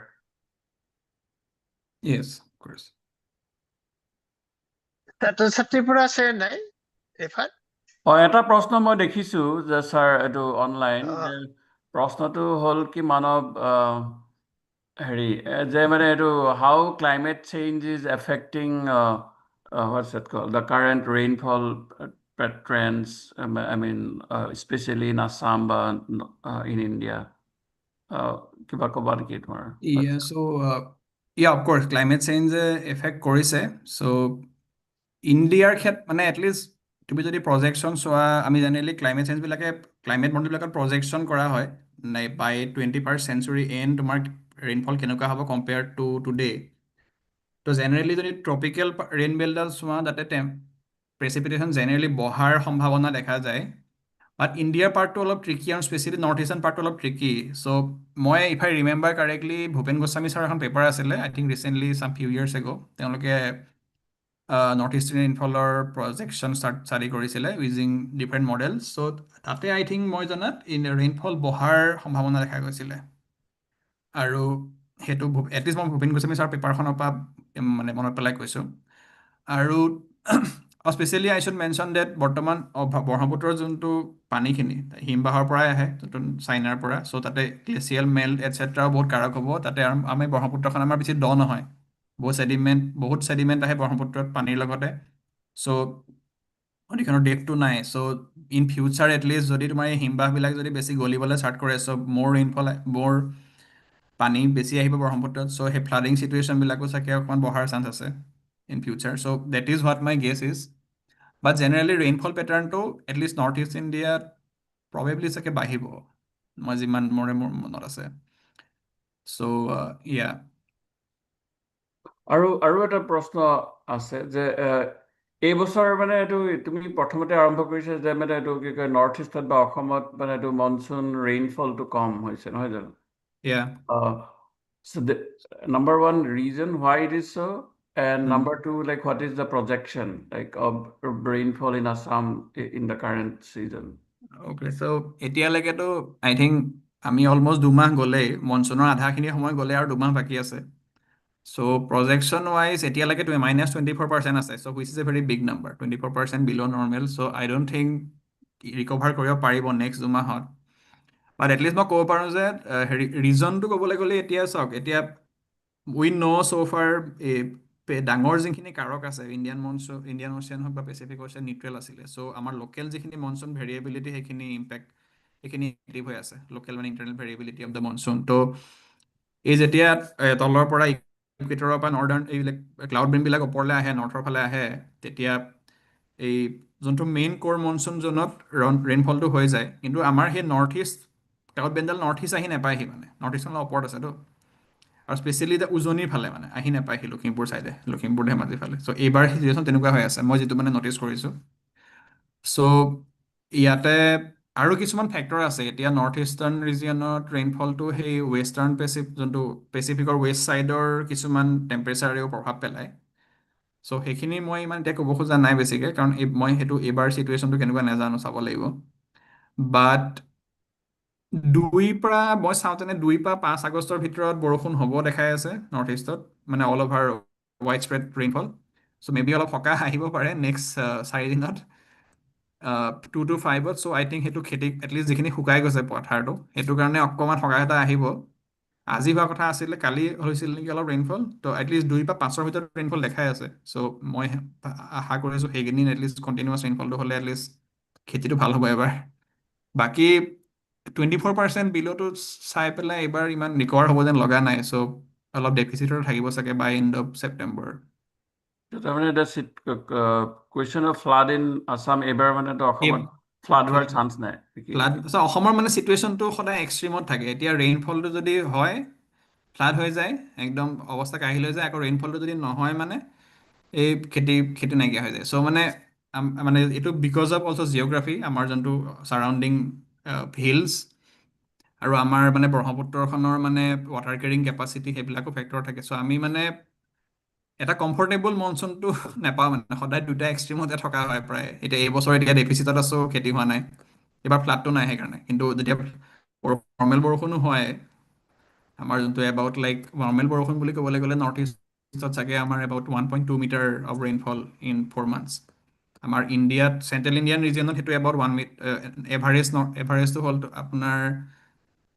Speaker 2: Yes, of course.
Speaker 3: ছাত্ৰ ছাত্ৰীৰ পৰা আছে নাই এফাত?
Speaker 1: এটা প্ৰশ্ন মই দেখিছোঁ যে ছাৰ এইটো অনলাইন, প্ৰশ্নটো হ'ল কি মানৱ হেৰি যে মানে এইটো how climate change is affecting what's it called, the current rainfall trends, I mean especially in Assam in India. কিবা ক'বা নেকি তোমাৰ?
Speaker 2: Yeah, so yeah, of course climate change effect কৰিছে। So ইণ্ডিয়াৰ ক্ষেত্ৰত মানে এটলিষ্ট তুমি যদি প্ৰজেকশ্যন চোৱা, আমি জেনেৰেলি ক্লাইমেট চেঞ্জবিলাকে ক্লাইমেট মডেলবিলাকত প্ৰজেকশ্যন কৰা হয় বাই 21st century এণ্ড তোমাৰ ৰেইনফল কেনেকুৱা হ'ব কম্পেয়াৰ টু টুডে। তো জেনেৰেলি যদি ট্ৰপিকেল ৰেইন বেল্টডাল চোৱা, তাতে প্ৰেচিপিটেশ্যন জেনেৰেলি বহাৰ সম্ভাৱনা দেখা যায়। বাট ইণ্ডিয়াৰ পাৰ্টটো অলপ ট্ৰিকি, আৰু স্পেচিয়েলি নৰ্থ ইষ্টাৰ্ণ পাৰ্টটো অলপ ট্ৰিকি। চ' মই if I remember correctly Bhupen Goswami ছাৰৰ এখন পেপাৰ আছিলে, আই থিংক ৰিচেণ্টলি চাম ফিউ ইয়াৰ্ছ এগো, তেওঁলোকে নৰ্থ ইষ্টাৰ্ণ ৰেইনফলৰ প্ৰজেকশ্যন ষ্টাডি কৰিছিলে ইউজিং ডিফাৰেণ্ট মডেল। চ' তাতে আই থিংক মই জনাত ৰেইনফল বহাৰ সম্ভাৱনা দেখা গৈছিলে। আৰু সেইটো এটলিষ্ট মই ভূপেন গোস্বামী ছাৰৰ পেপাৰখনৰ পৰা মানে মনত পেলাই কৈছোঁ। আৰু specially I should mention that বৰ্তমান ব্ৰহ্মপুত্ৰৰ যোনটো পানীখিনি হিমবাহৰ পৰাই আহে, যোনটো চাইনাৰ পৰা। চ' তাতে গ্লেচিয়েল মেল্ট এটচেট্ৰাও বহুত কাৰক হ'ব। তাতে আমি ব্ৰহ্মপুত্ৰখন আমাৰ বেছি দ নহয়, বহুত ছেডিমেণ্ট আহে ব্ৰহ্মপুত্ৰত পানীৰ লগতে। চ' নদীখনৰ ডেপটো নাই। চ' ইন ফিউচাৰ এটলিষ্ট যদি তোমাৰ এই হিমবাহবিলাক যদি বেছি গলিবলৈ ষ্টাৰ্ট কৰে, চ' মোৰ পানী বেছি আহিব ব্ৰহ্মপুত্ৰত। চ' সেই ফ্লাডিং চিটুৱেশ্যনবিলাকো চাগে অকণমান বঢ়াৰ চান্স আছে in future. So' that is what my guess is. But generally rainfall পেটাৰ্ণটো এটলিষ্ট নৰ্থ ইষ্ট ইণ্ডিয়াত প্ৰবেবলি চাগে বাঢ়িব, মই যিমান মোৰ মনত আছে। চ' ইয়া।
Speaker 1: আৰু এটা প্ৰশ্ন আছে যে এইবছৰ মানে এইটো তুমি প্ৰথমতে আৰম্ভ কৰিছা যে মানে এইটো কি কয় নৰ্থ ইষ্টত বা অসমত মানে এইটো মনচুন ৰেইনফলটো কম হৈছে, নহয় জানো? So the number one reason why it is so, and number two, like what is the projection like of rainfall in Assam in the current season?
Speaker 2: Okay, so এতিয়ালৈকেতো I think আমি almost 2 মাহ গ'লেই, মনচুনৰ আধাখিনি সময় গ'লে আৰু 2 মাহ বাকী আছে। চ' projection wise এতিয়ালৈকে -24% আছে। So' which is a very big number, 24% below' normal. So' I don't think recover কৰিব পাৰিব নেক্সট 2 মাহত। বাট এটলিষ্ট মই ক'ব পাৰোঁ যে হেৰি ৰিজনটো ক'বলৈ গ'লে এতিয়া চাওক, এতিয়া উই ন' চ' ফাৰ ডাঙৰ যিখিনি কাৰক আছে, ইণ্ডিয়ান অ'চিয়ান হওক বা পেচিফিক অ'চিয়ান নিউট্ৰেল আছিলে। চ' আমাৰ লোকেল যিখিনি মনচুন ভেৰিয়েবিলিটি সেইখিনি এক্টিভ হৈ আছে, লোকেল মানে ইণ্টাৰনেল ভেৰিয়েবিলিটি অফ দ্য মনচুন। ত' এই যেতিয়া তলৰ পৰা ইকুৱেটৰৰ পৰা নৰ্দাৰ্ণ এইবিলাক ক্লাউড বেণ্ডবিলাক ওপৰলৈ আহে, নৰ্থৰ ফালে আহে, তেতিয়া এই যোনটো মেইন কোৰ মনচুন জোনত ৰেইনফলটো হৈ যায়, কিন্তু আমাৰ সেই নৰ্থ ইষ্ট কাকত বেণ্ডাল নৰ্থ ইষ্ট আহি নাপায়হি, মানে নৰ্থ ইষ্ট অলপ ওপৰত আছেতো, আৰু স্পেচিয়েলি এতিয়া উজনিৰ ফালে মানে আহি নাপায়হি লখিমপুৰ চাইডে, লখিমপুৰ ধেমাজিৰ ফালে। চ' এইবাৰ চিটুৱেশ্যন তেনেকুৱা হৈ আছে, মই যিটো মানে নটিচ কৰিছোঁ। চ' ইয়াতে আৰু কিছুমান ফেক্টৰ আছে। এতিয়া নৰ্থ ইষ্টাৰ্ণ ৰিজিয়নত ৰেইনফলটো সেই ৱেষ্টাৰ্ণ যোনটো পেচিফিকৰ ৱেষ্ট ছাইডৰ কিছুমান টেম্পাৰেচাৰেও প্ৰভাৱ পেলায়। চ' সেইখিনি মই ইমান এতিয়া ক'ব খোজা নাই বেছিকৈ, কাৰণ মই সেইটো এইবাৰ চিটুৱেশ্যনটো কেনেকুৱা নাজানো, চাব লাগিব। বাট মই চাওঁতেনে 2 পৰা 5 আগষ্টৰ ভিতৰত বৰষুণ হ'ব দেখাই আছে নৰ্থ ইষ্টত, মানে all over wide spread rainfall. So' may be অলপ সকাহ আহিব পাৰে নেক্সট 4 দিনত, 2 to 5ত। চ' আই থিংক সেইটো খেতি এটলিষ্ট যিখিনি শুকাই গৈছে পথাৰটো, সেইটো কাৰণে অকণমান সকাহ এটা আহিব। আজি হোৱা কথা আছিলে, কালি হৈছিল নেকি অলপ ৰেইনফল, ত' এটলিষ্ট 2 বা 5ৰ ভিতৰত ৰেইনফল দেখাই আছে। চ' মই আশা কৰিছোঁ সেইকেইদিন এটলিষ্ট কণ্টিনিউৱাছ ৰেইনফলটো হ'লে এটলিষ্ট খেতিটো ভাল হ'ব এবাৰ। বাকী 24% বিলটো চাই পেলাই এইবাৰ ইমান ৰিকভাৰ হ'ব যেন লগা নাই। চ' অলপ ডেফিচিটৰ থাকিব চাগে বাই এণ্ড অফ ছেপ্টেম্বৰ।
Speaker 1: তাৰমানে question of flood in Assam এইবাৰ মানে অসমত ফ্লাড হোৱাৰ চান্স নাই।
Speaker 2: অসমৰ মানে চিটুৱেশ্যনটো সদায় এক্সট্ৰিমত থাকে। এতিয়া ৰেইনফলটো যদি হয়, ফ্লাড হৈ যায়, একদম অৱস্থা কাঢ়িল হৈ যায়। আকৌ ৰেইনফলটো যদি নহয়, মানে এই খেতি নাইকিয়া হৈ যায়। চ' মানে এইটো বিকজ অফ অলছ' জিঅ'গ্ৰাফী, আমাৰ যোনটো ছাৰাউণ্ডিং হিলছ, আৰু আমাৰ মানে ব্ৰহ্মপুত্ৰখনৰ মানে ৱাটাৰ কেৰিং কেপাচিটি, সেইবিলাকো ফেক্টৰ থাকে। চ' আমি মানে এটা কমফৰ্টেবল মনচুনটো নাপাওঁ, মানে সদায় 2টা এক্সট্ৰিমতে থকা হয় প্ৰায়। এতিয়া এইবছৰ এতিয়া ডেফিচিটত আছোঁ, খেতি হোৱা নাই। এইবাৰ ফ্লাডটো নাই সেইকাৰণে। কিন্তু যেতিয়া নৰ্মেল বৰষুণো হয়, আমাৰ যোনটো এবাউট লাইক নৰ্মেল বৰষুণ বুলি ক'বলৈ গ'লে নৰ্থ ইষ্টত চাগে আমাৰ about 1.2 metre of rainfall in 4 months। আমাৰ ইণ্ডিয়াত চেণ্ট্ৰেল ইণ্ডিয়ান ৰিজিয়নত সেইটো এবাউট এভাৰেজটো হ'ল আপোনাৰ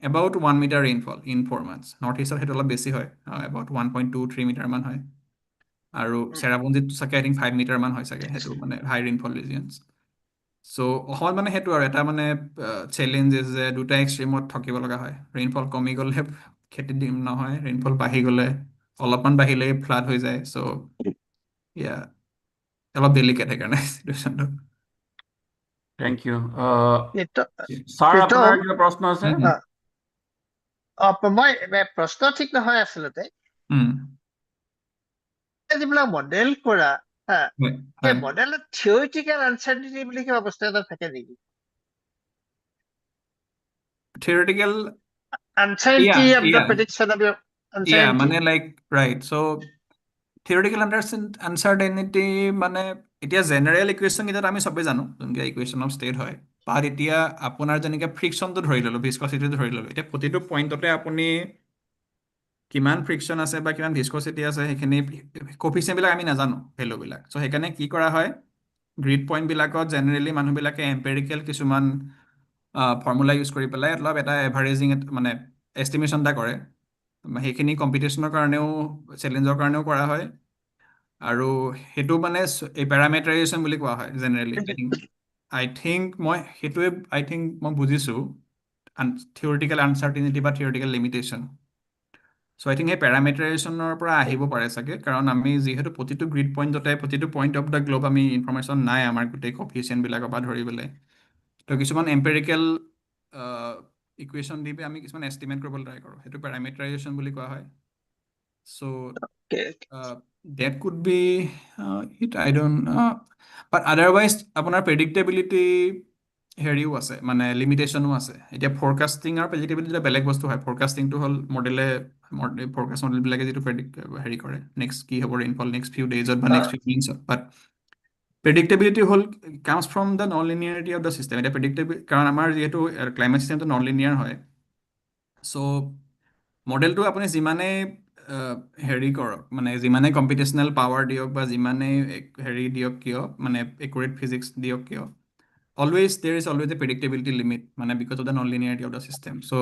Speaker 2: about 1 metre rainfall in 4 months। North ইষ্টত সেইটো অলপ বেছি হয়, এবাউট 1.23 মিটাৰমান হয়। আৰু চেৰাপুঞ্জীত চাগে আই থিংক 5 মিটাৰমান হয় চাগে, সেইটো মানে হাই ৰেইনফল ৰিজিয়নছ। চ' অসমত মানে সেইটো আৰু এটা মানে চেলেঞ্জেছ যে 2টা এক্সট্ৰিমত থাকিব লগা হয়। ৰেইনফল কমি গ'লে খেতি দিম নহয়, ৰেইনফল বাঢ়ি গ'লে অলপমান বাঢ়িলেই ফ্লাড হৈ যায়। চ' ইয়া অলপ ডেলিকেট সেইকাৰণে চিটুৱেশ্যনটো।
Speaker 1: Thank you.
Speaker 3: Pritam
Speaker 1: sir,
Speaker 3: Pritam,
Speaker 1: আপোনাৰ কিবা প্ৰশ্ন আছে?
Speaker 3: মই প্ৰশ্ন ঠিক নহয় আচলতে, যিবিলাক মডেল কৰা, সেই মডেলত থিয়ৰিটিকেল আনচাৰ্টিনিটি বুলি কিবা বস্তু এটা থাকে নেকি?
Speaker 2: Theoretical
Speaker 3: Uncertainty of the prediction of your uncertainty.
Speaker 2: মানে লাইক ৰাইট। চ' থিয়ৰিটিকেল আনচাৰ্টেনিটি মানে এতিয়া জেনেৰেল ইকুৱেশ্যন কেইটাত আমি চবেই জানো, যোনকেইটা ইকুৱেশ্যন অফ ষ্টেট হয়। বাট এতিয়া আপোনাৰ যেনেকৈ ফ্ৰিকশ্যনটো ধৰি ল'লোঁ, ভিস্কচিটিটো ধৰি ল'লোঁ, এতিয়া প্ৰতিটো পইণ্টতে আপুনি কিমান ফ্ৰিকশ্যন আছে বা কিমান ভিস্কচিটি আছে, সেইখিনি কফিচিয়েণ্টবিলাক আমি নাজানো, ভেলুবিলাক। চ' সেইকাৰণে কি কৰা হয়, গ্ৰীড পইণ্টবিলাকত জেনেৰেলি মানুহবিলাকে এম্পেৰিকেল কিছুমান ফৰ্মুলা ইউজ কৰি পেলাই অলপ এটা এভাৰেজিং মানে এষ্টিমেশ্যন এটা কৰে। সেইখিনি কম্পিটিশ্যনৰ কাৰণেও, চেলেঞ্জৰ কাৰণেও কৰা হয়। আৰু সেইটো মানে এই পেৰামেটাৰাইজেশ্যন বুলি কোৱা হয় জেনেৰেলি। আই থিংক মই বুজিছোঁ থিয়ৰিটিকেল আনচাৰ্টিনিটি বা theoretical limitation. So' I think সেই পেৰামেটাৰাইজেশ্যনৰ পৰা আহিব পাৰে চাগে, কাৰণ আমি যিহেতু প্ৰতিটো গ্ৰীড পইণ্টতে, প্ৰতিটো পইণ্ট অফ দ্য গ্ল'ব আমি ইনফৰ্মেশ্যন নাই আমাৰ গোটেই কফিচিয়েণ্টবিলাকৰ পৰা ধৰি পেলাই। তো কিছুমান এম্পেৰিকেল ইকুৱেশ্যন দি আমি কিছুমান এষ্টিমেট কৰিবলৈ ট্ৰাই কৰোঁ, সেইটো পেৰামেটাৰাইজেশ্যন বুলি কোৱা হয়। চ' that could be it, I don't know. But otherwise আপোনাৰ প্ৰেডিক্টেবিলিটি হেৰিও আছে, মানে লিমিটেশ্যনো আছে। এতিয়া ফৰকাষ্টিং আৰু প্ৰেডিক্টেবিলিটি বেলেগ বস্তু হয়। ফৰকাষ্টিংটো হ'ল ফৰকাষ্ট মডেলবিলাকে যিটো হেৰি কৰে, নেক্সট কি হ'ব ৰেইনফল নেক্সট ফিউ ডেইজত বা নেক্সট ফিউ মিনিটছত। বাট প্ৰেডিক্টেবিলিটি হ'ল comes from the nonlinearity of the system. এতিয়া কাৰণ আমাৰ যিহেতু ক্লাইমেট ছিষ্টেমটো নন লিনিয়াৰ হয়, চ' মডেলটো আপুনি যিমানেই হেৰি কৰক, মানে যিমানেই কম্পিটিশ্যনেল পাৱাৰ দিয়ক বা যিমানেই হেৰি দিয়ক কিয়, মানে একুৰেট ফিজিক্স দিয়ক কিয়, there is always a predictability limit, মানে because of the non-linearity of the system. চ'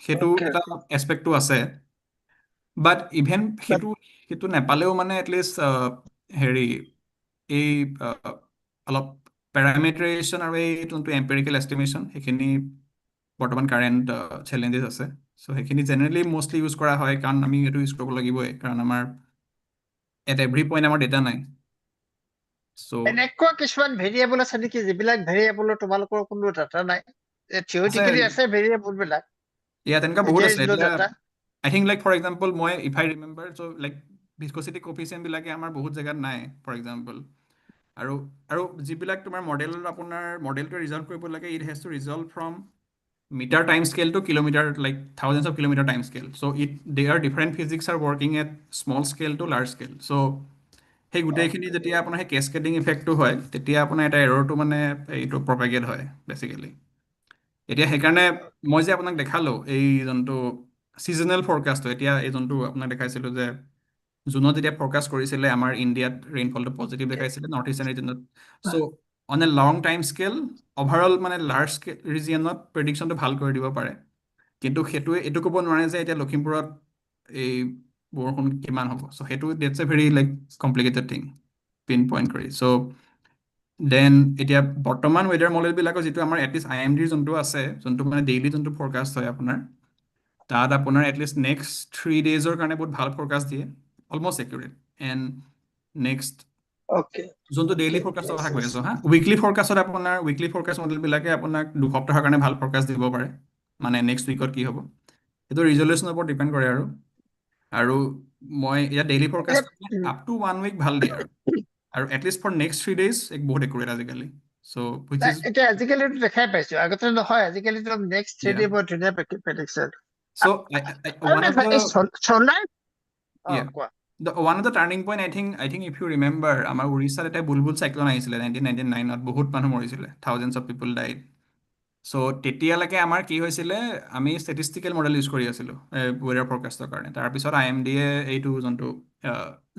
Speaker 2: সেইটো এটা এছপেক্টটো আছে। বাট ইভেন সেইটো নাপালেও মানে এটলিষ্ট হেৰি এই অলপ পেৰামেটাৰাইজেশ্যন আৰু এই যোনটো এম্পেৰিকেল এষ্টিমেশ্যন, সেইখিনি বৰ্তমান কাৰেণ্ট চেলেঞ্জেছ আছে। চ' সেইখিনি জেনেৰেলি মষ্টলি ইউজ কৰা হয়, কাৰণ আমি সেইটো ইউজ কৰিব লাগিবই, কাৰণ আমাৰ এট এভৰি পইণ্ট আমাৰ ডেটা নাই। So
Speaker 3: এনেকুৱা কিছুমান ভেৰিয়েবল আছে নেকি যিবিলাক ভেৰিয়েবলৰ তোমালোকৰ কোনো ডাটা নাই? থিওৰিটিকেলি আছে ভেৰিয়েবল বিলাক,
Speaker 2: তেনেকুৱা বহুত
Speaker 3: there
Speaker 2: আছে
Speaker 3: is no
Speaker 2: এতিয়া
Speaker 3: data.
Speaker 2: I think like for example মই if I remember so like viscosity coefficient বিলাকে আমাৰ বহুত জেগাত নাই for example আৰু আৰু যিবিলাক তোমাৰ মডেলত আপোনাৰ মডেলটো ৰিজল্ভ কৰিব লাগে it has to resolve from meter time scale to kilometer like thousands of kilometer time scale so they are different physics are working at small scale to large scale so সেই গোটেইখিনি যেতিয়া আপোনাৰ সেই কেস্কেডিং ইফেক্টটো হয় তেতিয়া আপোনাৰ এটা এৰৰটো মানে এইটো প্ৰপাগেট হয় বেচিকেলি এতিয়া সেইকাৰণে মই যে আপোনাক দেখালো এই যোনটো ছিজনেল ফৰকাষ্টটো এতিয়া এই যোনটো আপোনাক দেখাইছিলো যে জুনত যেতিয়া ফৰকাষ্ট কৰিছিলে আমাৰ ইণ্ডিয়াত ৰেইনফলটো পজিটিভ দেখাইছিলে নৰ্থ ইষ্টাৰ্ণ ৰিজনত so' on a long time scale overall মানে লাৰ্জ স্কেল ৰিজিয়নত প্ৰেডিকশ্যনটো ভাল কৰি দিব পাৰে কিন্তু সেইটোৱে এইটো ক'ব নোৱাৰে যে এতিয়া লখিমপুৰত এই বৰষুণ কিমান হ'ব চ' সেইটো that's A very like complicated thing pin point কৰি চ' দেন এতিয়া বৰ্তমান ৱেডাৰ মডেলবিলাকৰ যিটো আমাৰ এটলিষ্ট IMDৰ যোনটো আছে যোনটো মানে ডেইলি যোনটো ফৰকাষ্ট হয় আপোনাৰ তাত আপোনাৰ এটলিষ্ট নেক্সট 3 ডেইজৰ কাৰণে বহুত ভাল ফৰকাষ্ট দিয়ে অলমষ্ট একুৰেট এণ্ড নেক্সট যোনটো ডেইলি ফৰকাষ্টৰ কথা কৈ আছো উইকলি ফৰকাষ্টত আপোনাৰ উইকলি ফৰকাষ্ট মডেলবিলাকে আপোনাক 2 সপ্তাহৰ কাৰণে ভাল ফৰকাষ্ট দিব পাৰে মানে নেক্সট উইকত কি হ'ব সেইটো ৰিজলিউশ্যনৰ ওপৰত ডিপেণ্ড কৰে আৰু মই এতিয়া daily forecast up to 1 week ভাল দিয়ে আৰু এটলিষ্ট ফৰ নেক্সট 3 ডেইজ বহুত একুৰেট আজিকালি চ' হুইচ ইজ
Speaker 3: এতিয়া আজিকালিতো দেখাই পাইছো আগতে নহয় আজিকালিতো নেক্সট 3 ডে বৰ ধুনীয়া prediction
Speaker 2: so one of the
Speaker 3: চলাৰ
Speaker 2: yeah
Speaker 3: কোৱা
Speaker 2: one of the turning point I think if you remember আমাৰ উৰিষ্যাত এটা বুলবুল চাইক্লন আহিছিলে 1999ত বহুত মানুহ মৰিছিলে thousands of people died চ' তেতিয়ালৈকে আমাৰ কি হৈছিলে আমি ষ্টেটিষ্টিকেল মডেল ইউজ কৰি আছিলোঁ ৱেডাৰ ফৰকাষ্টৰ কাৰণে তাৰপিছত IMDয়ে এইটো যোনটো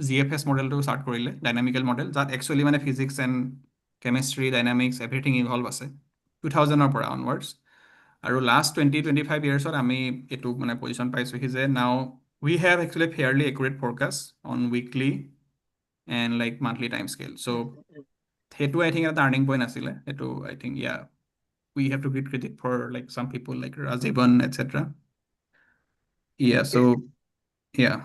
Speaker 2: GFS মডেলটো ষ্টাৰ্ট কৰিলে ডাইনামিকেল মডেল যাত একচুৱেলি মানে physics and chemistry dynamics everything involve আছে 2000ৰ পৰা অনৱাৰ্ডছ আৰু লাষ্ট 20-25 ইয়াৰ্ছত আমি এইটো মানে পজিশ্যন পাইছোঁহি যে নাও we have actually fairly accurate forecast on weekly and like monthly time scale so সেইটো I think a turning point আছিলে সেইটো I think yeah we have to give credit for like some people like Rajivan etc yeah so yeah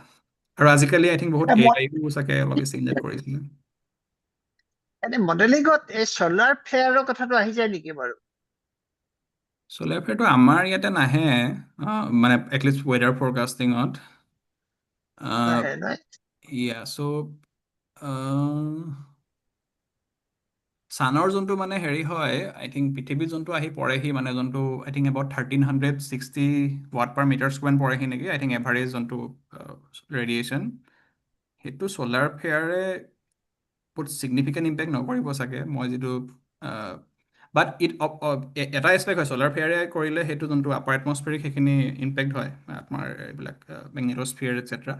Speaker 2: আৰু আজিকালি I think বহুত AIও চাগে অলপ বেছি inject কৰিছিলে
Speaker 3: এনে মডেলিঙত এই চলাৰ ফ্লেয়াৰৰ কথাটো আহি যায় নেকি বাৰু
Speaker 2: চলাৰ ফ্লেয়াৰটো আমাৰ ইয়াতে নাহে মানে এটলিষ্ট ৱেডাৰ ফৰকাষ্টিঙত yeah so ছানৰ যোনটো মানে হেৰি হয় I think পৃথিৱীত যোনটো আহি পৰেহি মানে যোনটো I think about 1360 watt per meter square পৰেহি নেকি I think এভাৰেজ যোনটো ৰেডিয়েশ্যন সেইটো চলাৰ ফ্লেয়াৰে বহুত ছিগনিফিকেণ্ট ইম্পেক্ট নকৰিব চাগে মই যিটো বাট এটা এছপেক্ট হয় চলাৰ ফ্লেয়াৰে কৰিলে সেইটো যোনটো আপাৰ এটমস্ফেৰিক সেইখিনি ইম্পেক্ট হয় আপোনাৰ এইবিলাক মেগনেটস্ফিয়াৰ এটচেট্ৰা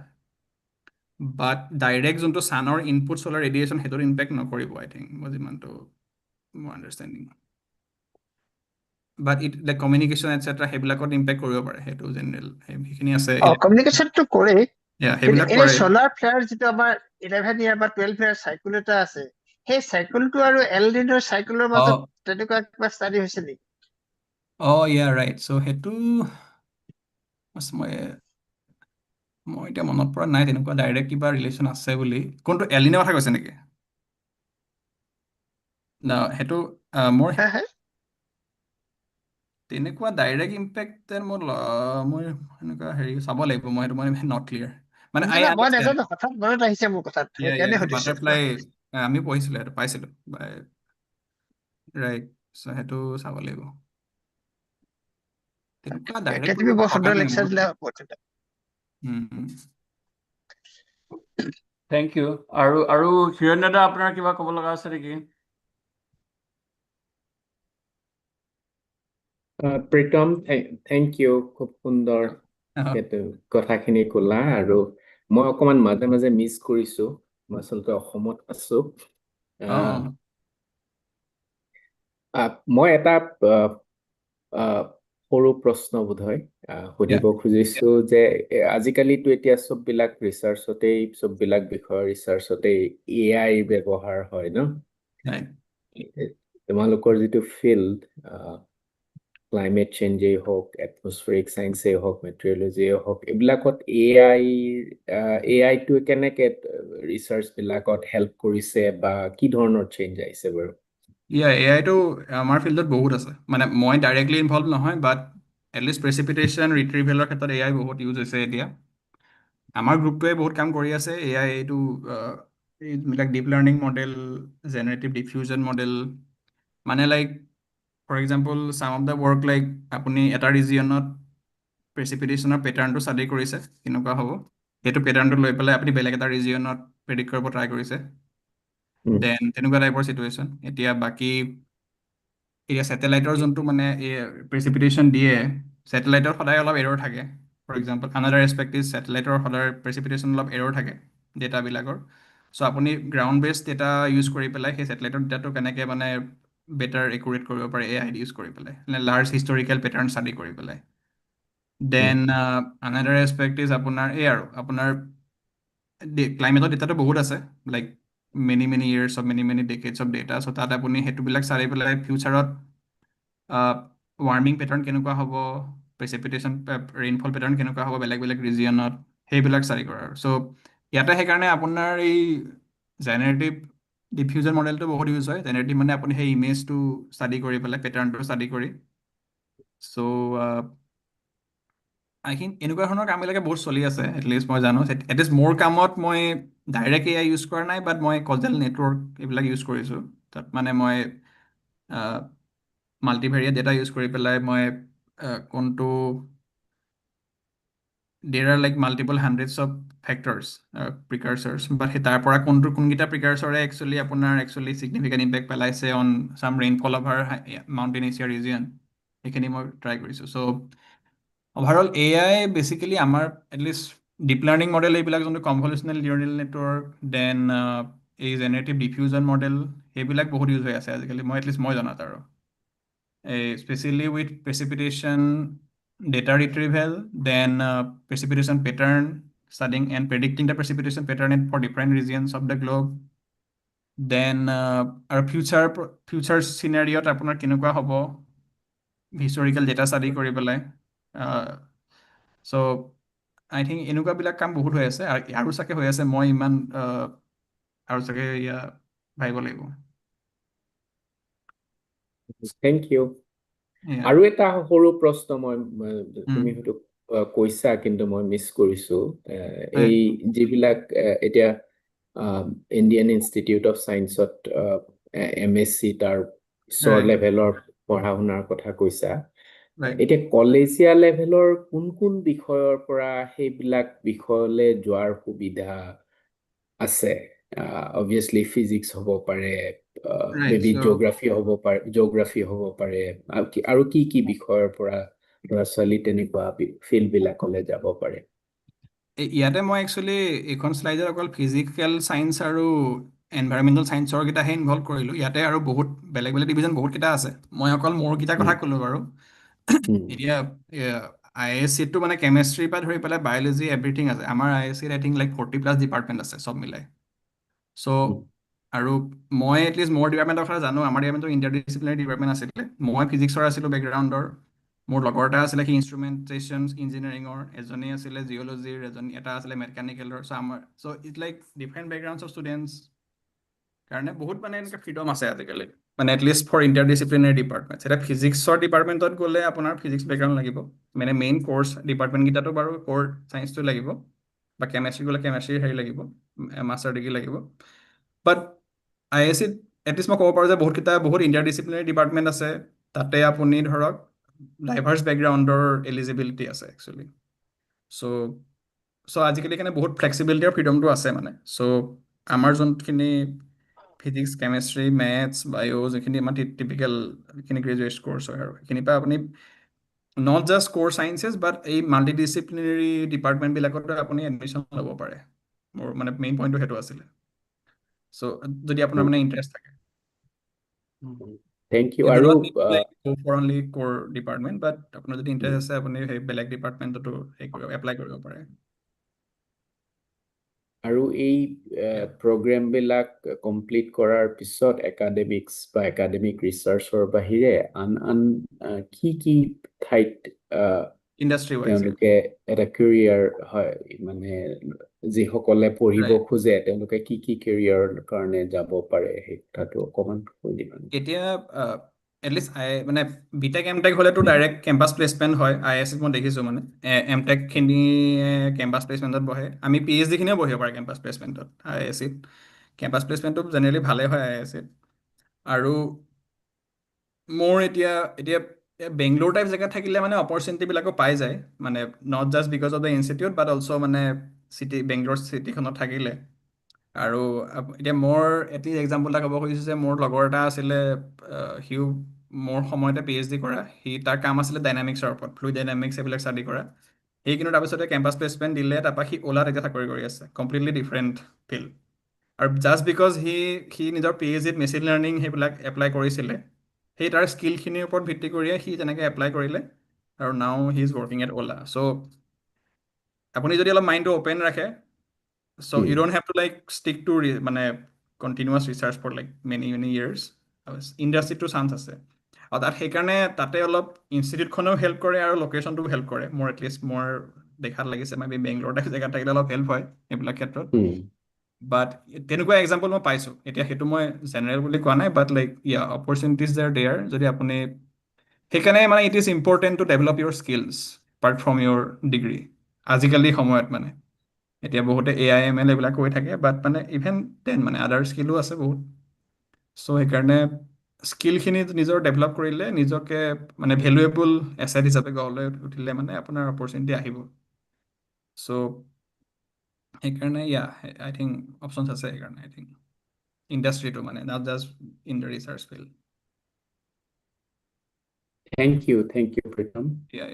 Speaker 2: বাট ডাইৰেক্ট যোনটো ছানৰ ইনপুট চলাৰ ৰেডিয়েশ্যন সেইটোৰ ইম্পেক্ট নকৰিব I think মই যিমানটো মোৰ আণ্ডাৰষ্টেণ্ডিং বাট লাইক কমিউনিকেশ্যন এটচেট্ৰা সেইবিলাকত ইম্পেক্ট কৰিব পাৰে সেইটো জেনেৰেল সেইখিনি আছে
Speaker 3: কমিউনিকেশ্যনটো কৰে
Speaker 2: সেইবিলাক
Speaker 3: এনে
Speaker 2: কৰে
Speaker 3: চলাৰ ফ্লেয়াৰ যিটো আমাৰ 11 ইয়াৰ বা 12 ইয়াৰ চাইকেল এটা আছে সেই চাইকেলটো আৰু এলনিনৰ চাইকেলৰ মাজত তেনেকুৱা কিবা ষ্টাডি হৈছে নেকি
Speaker 2: yeah right so সেইটো মই এতিয়া মনত পৰা নাই তেনেকুৱা ডাইৰেক্ট কিবা ৰিলেশ্যন আছে বুলি কোনটো এলিনৰ কথা কৈছে নেকি না সেইটো মোৰ তেনেকুৱা ডাইৰেক্ট ইম্পেক্ট মই এনেকুৱা হেৰি চাব লাগিব মই সেইটো মই নট ক্লিয়াৰ মানে
Speaker 3: মই নাজানো হঠাৎ মনত আহিছে মোৰ কথাত সেইকাৰণে সুধিছো
Speaker 2: বাটাৰফ্লাই আমি পঢ়িছিলোঁ সেইটো পাইছিলোঁ ৰাইট চ' সেইটো চাব লাগিব তেনেকুৱা ডাইৰেক্ট
Speaker 3: তুমি বৰ সুন্দৰ
Speaker 2: নাই
Speaker 3: লেকচাৰ দিলা
Speaker 1: থেংক ইউ আৰু হিৰণ্য দা আপোনাৰ কিবা ক'ব লগা আছে নেকি
Speaker 4: প্ৰীতম থেংক ইউ খুব সুন্দৰ কথাখিনি ক'লা আৰু মই অকমান মাজে মাজে মিছ কৰিছো মই আচলতে অসমত আছো মই এটা সৰু প্ৰশ্ন বোধহয় সুধিব খুজিছো যে আজিকালিতো এতিয়া চববিলাক ৰিচাৰ্চতেই চববিলাক বিষয়ৰ ৰিচাৰ্চতেই AI ব্যৱহাৰ হয় ন তোমালোকৰ যিটো ফিল্ড ক্লাইমেট চেঞ্জেই হওক এটমস্ফেৰিক চায়েন্সেই হওক মেটেৰিয়লজিয়েই হওক এইবিলাকত AI টো কেনেকে ৰিচাৰ্চ বিলাকত হেল্প কৰিছে বা কি ধৰণৰ চেঞ্জ আহিছে বাৰু?
Speaker 2: এআইটো আমাৰ ফিল্ডত বহুত আছে মানে মই ডাইৰেক্টলি ইনভলভ নহয় বাট এটলিষ্ট প্ৰেচিপিটেশ্যন ৰিট্ৰিভেলৰ ক্ষেত্ৰত এআই বহুত ইউজ হৈছে এতিয়া আমাৰ গ্ৰুপটোৱে বহুত কাম কৰি আছে এআই এইটো এইবিলাক deep learning model generative diffusion model মানে like for example some of the work like আপুনি এটা ৰিজিয়নত প্ৰেচিপিটেশ্যনৰ পেটাৰ্ণটো ষ্টাডি কৰিছে কেনেকুৱা হ'ব সেইটো পেটাৰ্ণটো লৈ পেলাই আপুনি বেলেগ এটা ৰিজিয়নত প্ৰেডিক্ট কৰিব ট্ৰাই কৰিছে দেন তেনেকুৱা টাইপৰ চিটুৱেশ্যন এতিয়া বাকী এতিয়া ছেটেলাইটৰ যোনটো মানে প্ৰেচিপিটেশ্যন দিয়ে ছেটেলাইটৰ সদায় অলপ এৰৰ থাকে for example another aspect is ছেটেলাইটৰ সদায় প্ৰেচিপিটেশ্যন অলপ এৰৰ থাকে ডেটাবিলাকৰ চ' আপুনি গ্ৰাউণ্ড বেছড ডেটা ইউজ কৰি পেলাই সেই ছেটেলাইটৰ ডেটাটো কেনেকৈ মানে বেটাৰ একুৰেট কৰিব পাৰে এআই ইউজ কৰি পেলাই লাৰ্জ হিষ্টৰিকেল পেটাৰ্ণ ষ্টাডি কৰি পেলাই দেন আনাডাৰ এছপেক্ট ইজ আপোনাৰ আৰু আপোনাৰ ক্লাইমেটৰ ডেটাটো বহুত আছে like many years of many decades of data so' তাত আপুনি সেইটোবিলাক চাই পেলাই ফিউচাৰত ৱাৰ্মিং পেটাৰ্ণ কেনেকুৱা হ'ব প্ৰেচিপিটেশ্যন ৰেইনফল পেটাৰ্ণ কেনেকুৱা হ'ব বেলেগ ৰিজিয়নত সেইবিলাক ষ্টাডি কৰা আৰু চ' ইয়াতে সেইকাৰণে আপোনাৰ এই জেনেৰেটিভ ডিফিউজন মডেলটো বহুত ইউজ হয় জেনেৰেটিভ মানে আপুনি সেই ইমেজটো ষ্টাডি কৰি পেলাই পেটাৰ্ণটো ষ্টাডি কৰি চ' আই থিংক এনেকুৱা ধৰণৰ কামবিলাকে বহুত চলি আছে এটলিষ্ট মই জানো এটলিষ্ট মোৰ কামত মই ডাইৰেক্ট এআই ইউজ কৰা নাই বাট মই কজেল নেটৱৰ্ক এইবিলাক ইউজ কৰিছোঁ তাত মানে মই মাল্টিভেৰিয়েট ডেটা ইউজ কৰি পেলাই মই কোনটো there are like multiple hundreds of factors precursors but সেই তাৰ পৰা কোনকেইটা প্ৰিকাৰ্চৰে একচুৱেলি ছিগনিফিকেণ্ট ইম্পেক্ট পেলাইছে on some rainfall over mountain Asia region সেইখিনি মই ট্ৰাই কৰিছোঁ চ' অভাৰঅল এআই বেচিকেলি আমাৰ এটলিষ্ট ডিপ লাৰ্ণিং মডেল এইবিলাক যোনটো কনভলিউচনেল নিউৰেল নেটৱৰ্ক দেন এই জেনেৰেটিভ ডিফিউজন মডেল সেইবিলাক বহুত ইউজ হৈ আছে আজিকালি এটলিষ্ট মই জনাত আৰু specially with precipitation data retrieval, then precipitation pattern studying and predicting the precipitation pattern for different regions of the globe. Then our future scenario আপোনাৰ কেনেকুৱা হ'ব historical data study কৰি পেলাই so I think এনেকুৱাবিলাক কাম বহুত হৈ আছে আৰু চাগে হৈ আছে মই ইমান আৰু চাগে ভাবিব লাগিব
Speaker 4: থেংক ইউ আৰু এটা সৰু প্ৰশ্ন তুমি হয়তো কৈছা কিন্তু মই মিছ কৰিছো এই যিবিলাক এতিয়া ইণ্ডিয়ান ইনষ্টিটিউট অফ চায়েন্সত MSc তাৰ পিছৰ লেভেলৰ পঢ়া শুনাৰ কথা কৈছা এতিয়া কলেজীয়া লেভেলৰ কোন বিষয়ৰ পৰা সেইবিলাক বিষয়লৈ যোৱাৰ সুবিধা আছে obviously physics হ'ব পাৰে maybe geography হ'ব পাৰে আৰু কি বিষয়ৰ পৰা ল'ৰা ছোৱালী তেনেকুৱা ফিল্ড বিলাকলৈ যাব পাৰে
Speaker 2: ইয়াতে মই একচুৱেলি এইখন শ্লাইডত অকল ফিজিকেল চায়েন্স আৰু এনভাইৰমেণ্টেল চায়েন্সৰ কেইটাহে ইনভলভ কৰিলোঁ ইয়াতে আৰু বহুত বেলেগ ডিভিজন বহুত কেইটা আছে মই অকল মোৰ কেইটাৰ কথা ক'লোঁ বাৰু এতিয়া IISc-টো মানে কেমেষ্ট্ৰিৰ পৰা ধৰি পেলাই বায়'লজি এভৰিথিং আছে আমাৰ IISc-ত আই থিংক লাইক 40+ ডিপাৰ্টমেণ্ট আছে চব মিলাই চ' আৰু মই এটলিষ্ট মোৰ ডিপাৰ্টমেণ্টৰ কথা জানো আমাৰ ডিপাৰ্টমেণ্টৰ ইণ্টাৰডিচিপ্লিনাৰী ডিপাৰ্টমেণ্ট আছিলে মই ফিজিক্সৰ আছিলোঁ বেকগ্ৰাউণ্ডৰ মোৰ লগৰ এটা আছিলে সি ইনষ্ট্ৰুমেণ্টেশ্যন ইঞ্জিনিয়াৰিঙৰ এজনী আছিলে জিঅ'লজিৰ এটা আছিলে মেকানিকেলৰ so' it's like different backgrounds of students কাৰণে বহুত মানে এনেকৈ ফ্ৰীডম আছে আজিকালি মানে এটলিষ্ট ফৰ ইণ্টাৰডিচিপ্লিনাৰী ডিপাৰ্টমেণ্ট এতিয়া ফিজিক্সৰ ডিপাৰ্টমেণ্টত গ'লে আপোনাৰ ফিজিক্স বেকগ্ৰাউণ্ড লাগিব মানে মেইন কোৰ্চ ডিপাৰ্টমেণ্টকেইটাতো বাৰু ক'ৰ চায়েন্সটো লাগিব বা কেমেষ্ট্ৰি গ'লে কেমেষ্ট্ৰিৰ হেৰি লাগিব মাষ্টাৰ ডিগ্ৰী লাগিব বাট IISc-ত এটলিষ্ট মই ক'ব পাৰোঁ যে বহুত ইণ্টাৰডিচিপ্লিনাৰী ডিপাৰ্টমেণ্ট আছে তাতে আপুনি ধৰক ডাইভাৰ্ছ বেকগ্ৰাউণ্ডৰ এলিজিবিলিটি আছে একচুৱেলি চ' আজিকালি কাৰণে বহুত ফ্লেক্সিবিলিটি আৰু ফ্ৰীডমটো আছে মানে চ' আমাৰ যোনখিনি ফিজিক্স কেমেষ্ট্ৰি মেথছ বায়' যিখিনি আমাৰ টিপিকেল যিখিনি গ্ৰেজুৱেট কোৰ্চ হয় আৰু সেইখিনিৰ পৰা আপুনি নট জাষ্ট ক'ৰ চায়েন্সেছ বাট এই মাল্টিডিচিপ্লিনাৰী ডিপাৰ্টমেণ্টবিলাকতো আপুনি এডমিশ্যন ল'ব পাৰে মোৰ মানে মেইন পইণ্টটো সেইটো আছিলে চ' যদি আপোনাৰ মানে ইণ্টাৰেষ্ট থাকে
Speaker 4: থেংক ইউ আৰু
Speaker 2: ফৰ অনলি ক'ৰ ডিপাৰ্টমেণ্ট বাট আপোনাৰ যদি ইণ্টাৰেষ্ট আছে আপুনি সেই বেলেগ ডিপাৰ্টমেণ্টতো এপ্লাই কৰিব পাৰে
Speaker 4: আৰু এই প্ৰগ্ৰেমবিলাক কমপ্লিট কৰাৰ পিছত একাডেমিক্স বা একাডেমিক ৰিচাৰ্চৰ বাহিৰে আন কি ঠাইত
Speaker 2: ইণ্ডাষ্ট্ৰি ৱাইজ
Speaker 4: তেওঁলোকে এটা কেৰিয়াৰ হয় মানে যিসকলে পঢ়িব
Speaker 2: ৰাইট
Speaker 4: খোজে তেওঁলোকে কি কেৰিয়াৰৰ কাৰণে যাব পাৰে সেই কথাটো অকমান কৈ দিবা নেকি?
Speaker 2: এতিয়া এটলিষ্ট মানে বিটেক এমটেক হ'লেতো ডাইৰেক্ট কেম্পাছ প্লেচমেণ্ট হয় IISc মই দেখিছোঁ মানে এমটেকখিনি কেম্পাছ প্লেচমেণ্টত বহে আমি PhD খিনিও বহিব পাৰে কেম্পাছ প্লেচমেণ্টত IISc কেম্পাছ প্লেচমেণ্টটো জেনেৰেলি ভালেই হয় IISc আৰু মোৰ এতিয়া বেংগলোৰ টাইপ জেগাত থাকিলে মানে অপৰচুনিটিবিলাকো পাই যায় মানে not just because of the institute but also' মানে বেংগলোৰ চিটিখনত থাকিলে আৰু এতিয়া মোৰ এটলিষ্ট এক্সাম্পল এটা ক'ব খুজিছোঁ যে মোৰ লগৰ এটা আছিলে সিও মোৰ সময়তে PhD কৰা তাৰ কাম আছিলে ডাইনামিক্সৰ ওপৰত ফ্লুইড ডাইনামিক্স এইবিলাক ষ্টাডি কৰা সেই কিন্তু তাৰপিছতে কেম্পাছ প্লেচমেণ্ট দিলে তাৰপৰা সি ওলাত এতিয়া চাকৰি কৰি আছে কমপ্লিটলি ডিফাৰেণ্ট ফিল্ড আৰু জাষ্ট বিকজ সি নিজৰ PhDত মেচিন লাৰ্ণিং সেইবিলাক এপ্লাই কৰিছিলে সেই তাৰ স্কিলখিনিৰ ওপৰত ভিত্তি কৰিয়ে সি তেনেকৈ এপ্লাই কৰিলে আৰু নাও হি ইজ ৱৰ্কিং এট ওলা চ' আপুনি যদি অলপ মাইণ্ডটো অ'পেন ৰাখে so you don't have to like stick to মানে continuous research for like many years ইণ্ডাষ্ট্ৰিটো চান্স আছে আৰু সেইকাৰণে তাতে অলপ ইনষ্টিটিউটখনেও হেল্প কৰে আৰু লোকেশ্যনটোও হেল্প কৰে মোৰ এটলিষ্ট মোৰ দেখাত লাগিছে মানে বেংগলোৰ টাইপ জেগাত থাকিলে অলপ হেল্প হয় এইবিলাক ক্ষেত্ৰত বাট তেনেকুৱা এক্সাম্পল মই পাইছোঁ এতিয়া সেইটো মই জেনেৰেল বুলি কোৱা নাই বাট লাইক অপৰচুনিটিজ দেয়াৰ যদি আপুনি সেইকাৰণে মানে it is important to develop Euro skills part from Euro degree আজিকালি সময়ত মানে এতিয়া বহুতে AIML এইবিলাক কৰি থাকে বাট মানে ইভেন দেন মানে আদাৰ স্কিলো আছে বহুত চ' সেইকাৰণে স্কিলখিনি নিজৰ ডেভেলপ কৰিলে নিজকে মানে ভেলুৱেবল এছেট হিচাপে গঢ়লৈ উঠিলে মানে আপোনাৰ অপৰচুনিটি আহিব চ' সেইকাৰণে আই থিংক অপশ্যনছ আছে সেইকাৰণে আই থিংক ইণ্ডাষ্ট্ৰিটো মানে not just in the research field
Speaker 4: thank you Pritam
Speaker 2: ইয়া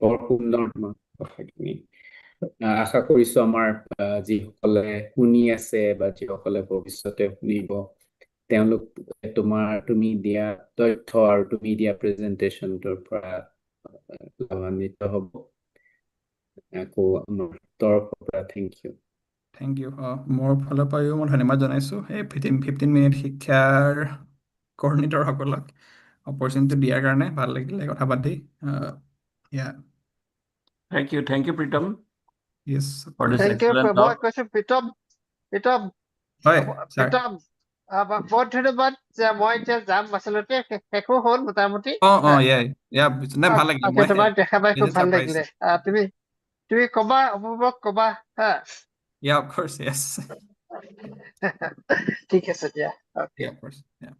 Speaker 4: বৰ সুন্দৰ তোমাৰ কথাখিনি আশা কৰিছো আমাৰ যিসকলে শুনি আছে বা যিসকলে ভৱিষ্যতে শুনিব তেওঁলোক তুমি দিয়া তথ্য আৰু তুমি দিয়া প্ৰেজেন্টেশ্যনটোৰ পৰা লাভান্বিত হ'ব আকৌ আমাৰ তৰফৰ পৰা থেংক ইউ
Speaker 2: মোৰ ফালৰ পৰাও মই ধন্যবাদ জনাইছোঁ এই 15 মিনিট শিক্ষাৰ কৰ্ণিতৰসকলক অপৰচুনিটি দিয়াৰ কাৰণে ভাল লাগিলে কথা পাতি
Speaker 1: Thank you, Pritam.
Speaker 2: Yes,
Speaker 1: for this
Speaker 3: Thank you.
Speaker 1: excellent
Speaker 3: মই
Speaker 1: talk.
Speaker 3: কৈছো প্ৰীতম
Speaker 2: হয় ছাৰ
Speaker 3: বহুত ধন্যবাদ যে মই এতিয়া যাম আচলতে শেষো হ'ল মোটামুটি
Speaker 2: ভাল লাগিলে
Speaker 3: আজি তোমাক দেখা পাই খুব ভাল
Speaker 2: surprised.
Speaker 3: লাগিলে তুমি কবা অভিভাৱক কবা হা
Speaker 2: Yeah, of course, yes.
Speaker 3: ঠিক আছে দিয়া
Speaker 2: Yeah, of course. Yeah.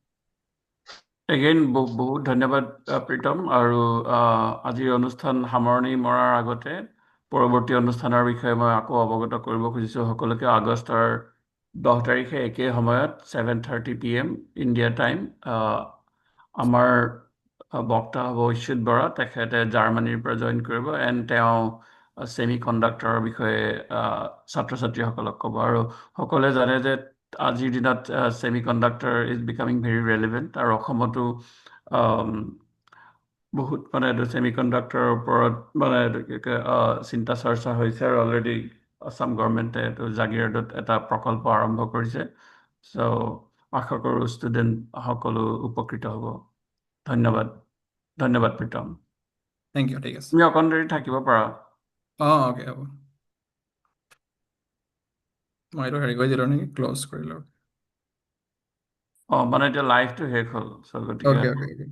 Speaker 1: Again, বহুত ধন্যবাদ প্ৰীতম আৰু আজিৰ অনুষ্ঠান সামৰণি মৰাৰ আগতে পৰৱৰ্তী অনুষ্ঠানৰ বিষয়ে মই আকৌ অৱগত কৰিব খুজিছোঁ সকলোকে আগষ্টৰ 10 তাৰিখে একে সময়ত 7:30 PM ইণ্ডিয়া টাইম আমাৰ বক্তা হ'ব অচ্যুত বৰা তেখেতে জাৰ্মানীৰ পৰা জইন কৰিব এণ্ড তেওঁ ছেমি কণ্ডাক্টৰৰ বিষয়ে ছাত্ৰ ছাত্ৰীসকলক ক'ব আৰু সকলোৱে জানে যে আজিৰ দিনত semi conductor is becoming very relevant আৰু অসমতো বহুত মানে এইটো ছেমি কণ্ডাক্টৰৰ ওপৰত মানে চিন্তা চৰ্চা হৈছে আৰু অলৰেডি আছাম গভৰ্ণমেণ্টে এইটো জাগিৰোডত এটা প্ৰকল্প আৰম্ভ কৰিছে চ' আশা কৰোঁ ষ্টুডেণ্ট সকলো উপকৃত হ'ব ধন্যবাদ প্ৰীতম
Speaker 2: Thank you, ঠিক আছে
Speaker 1: তুমি অকণ দেৰি থাকিব পাৰা
Speaker 2: অ'কে হ'ব মই এইটো হেৰি কৰি দিলোঁ নেকি ক্ল'জ কৰি লওঁ
Speaker 1: মানে এতিয়া লাইভটো শেষ হ'ল চ' গতিকে
Speaker 2: অ'কে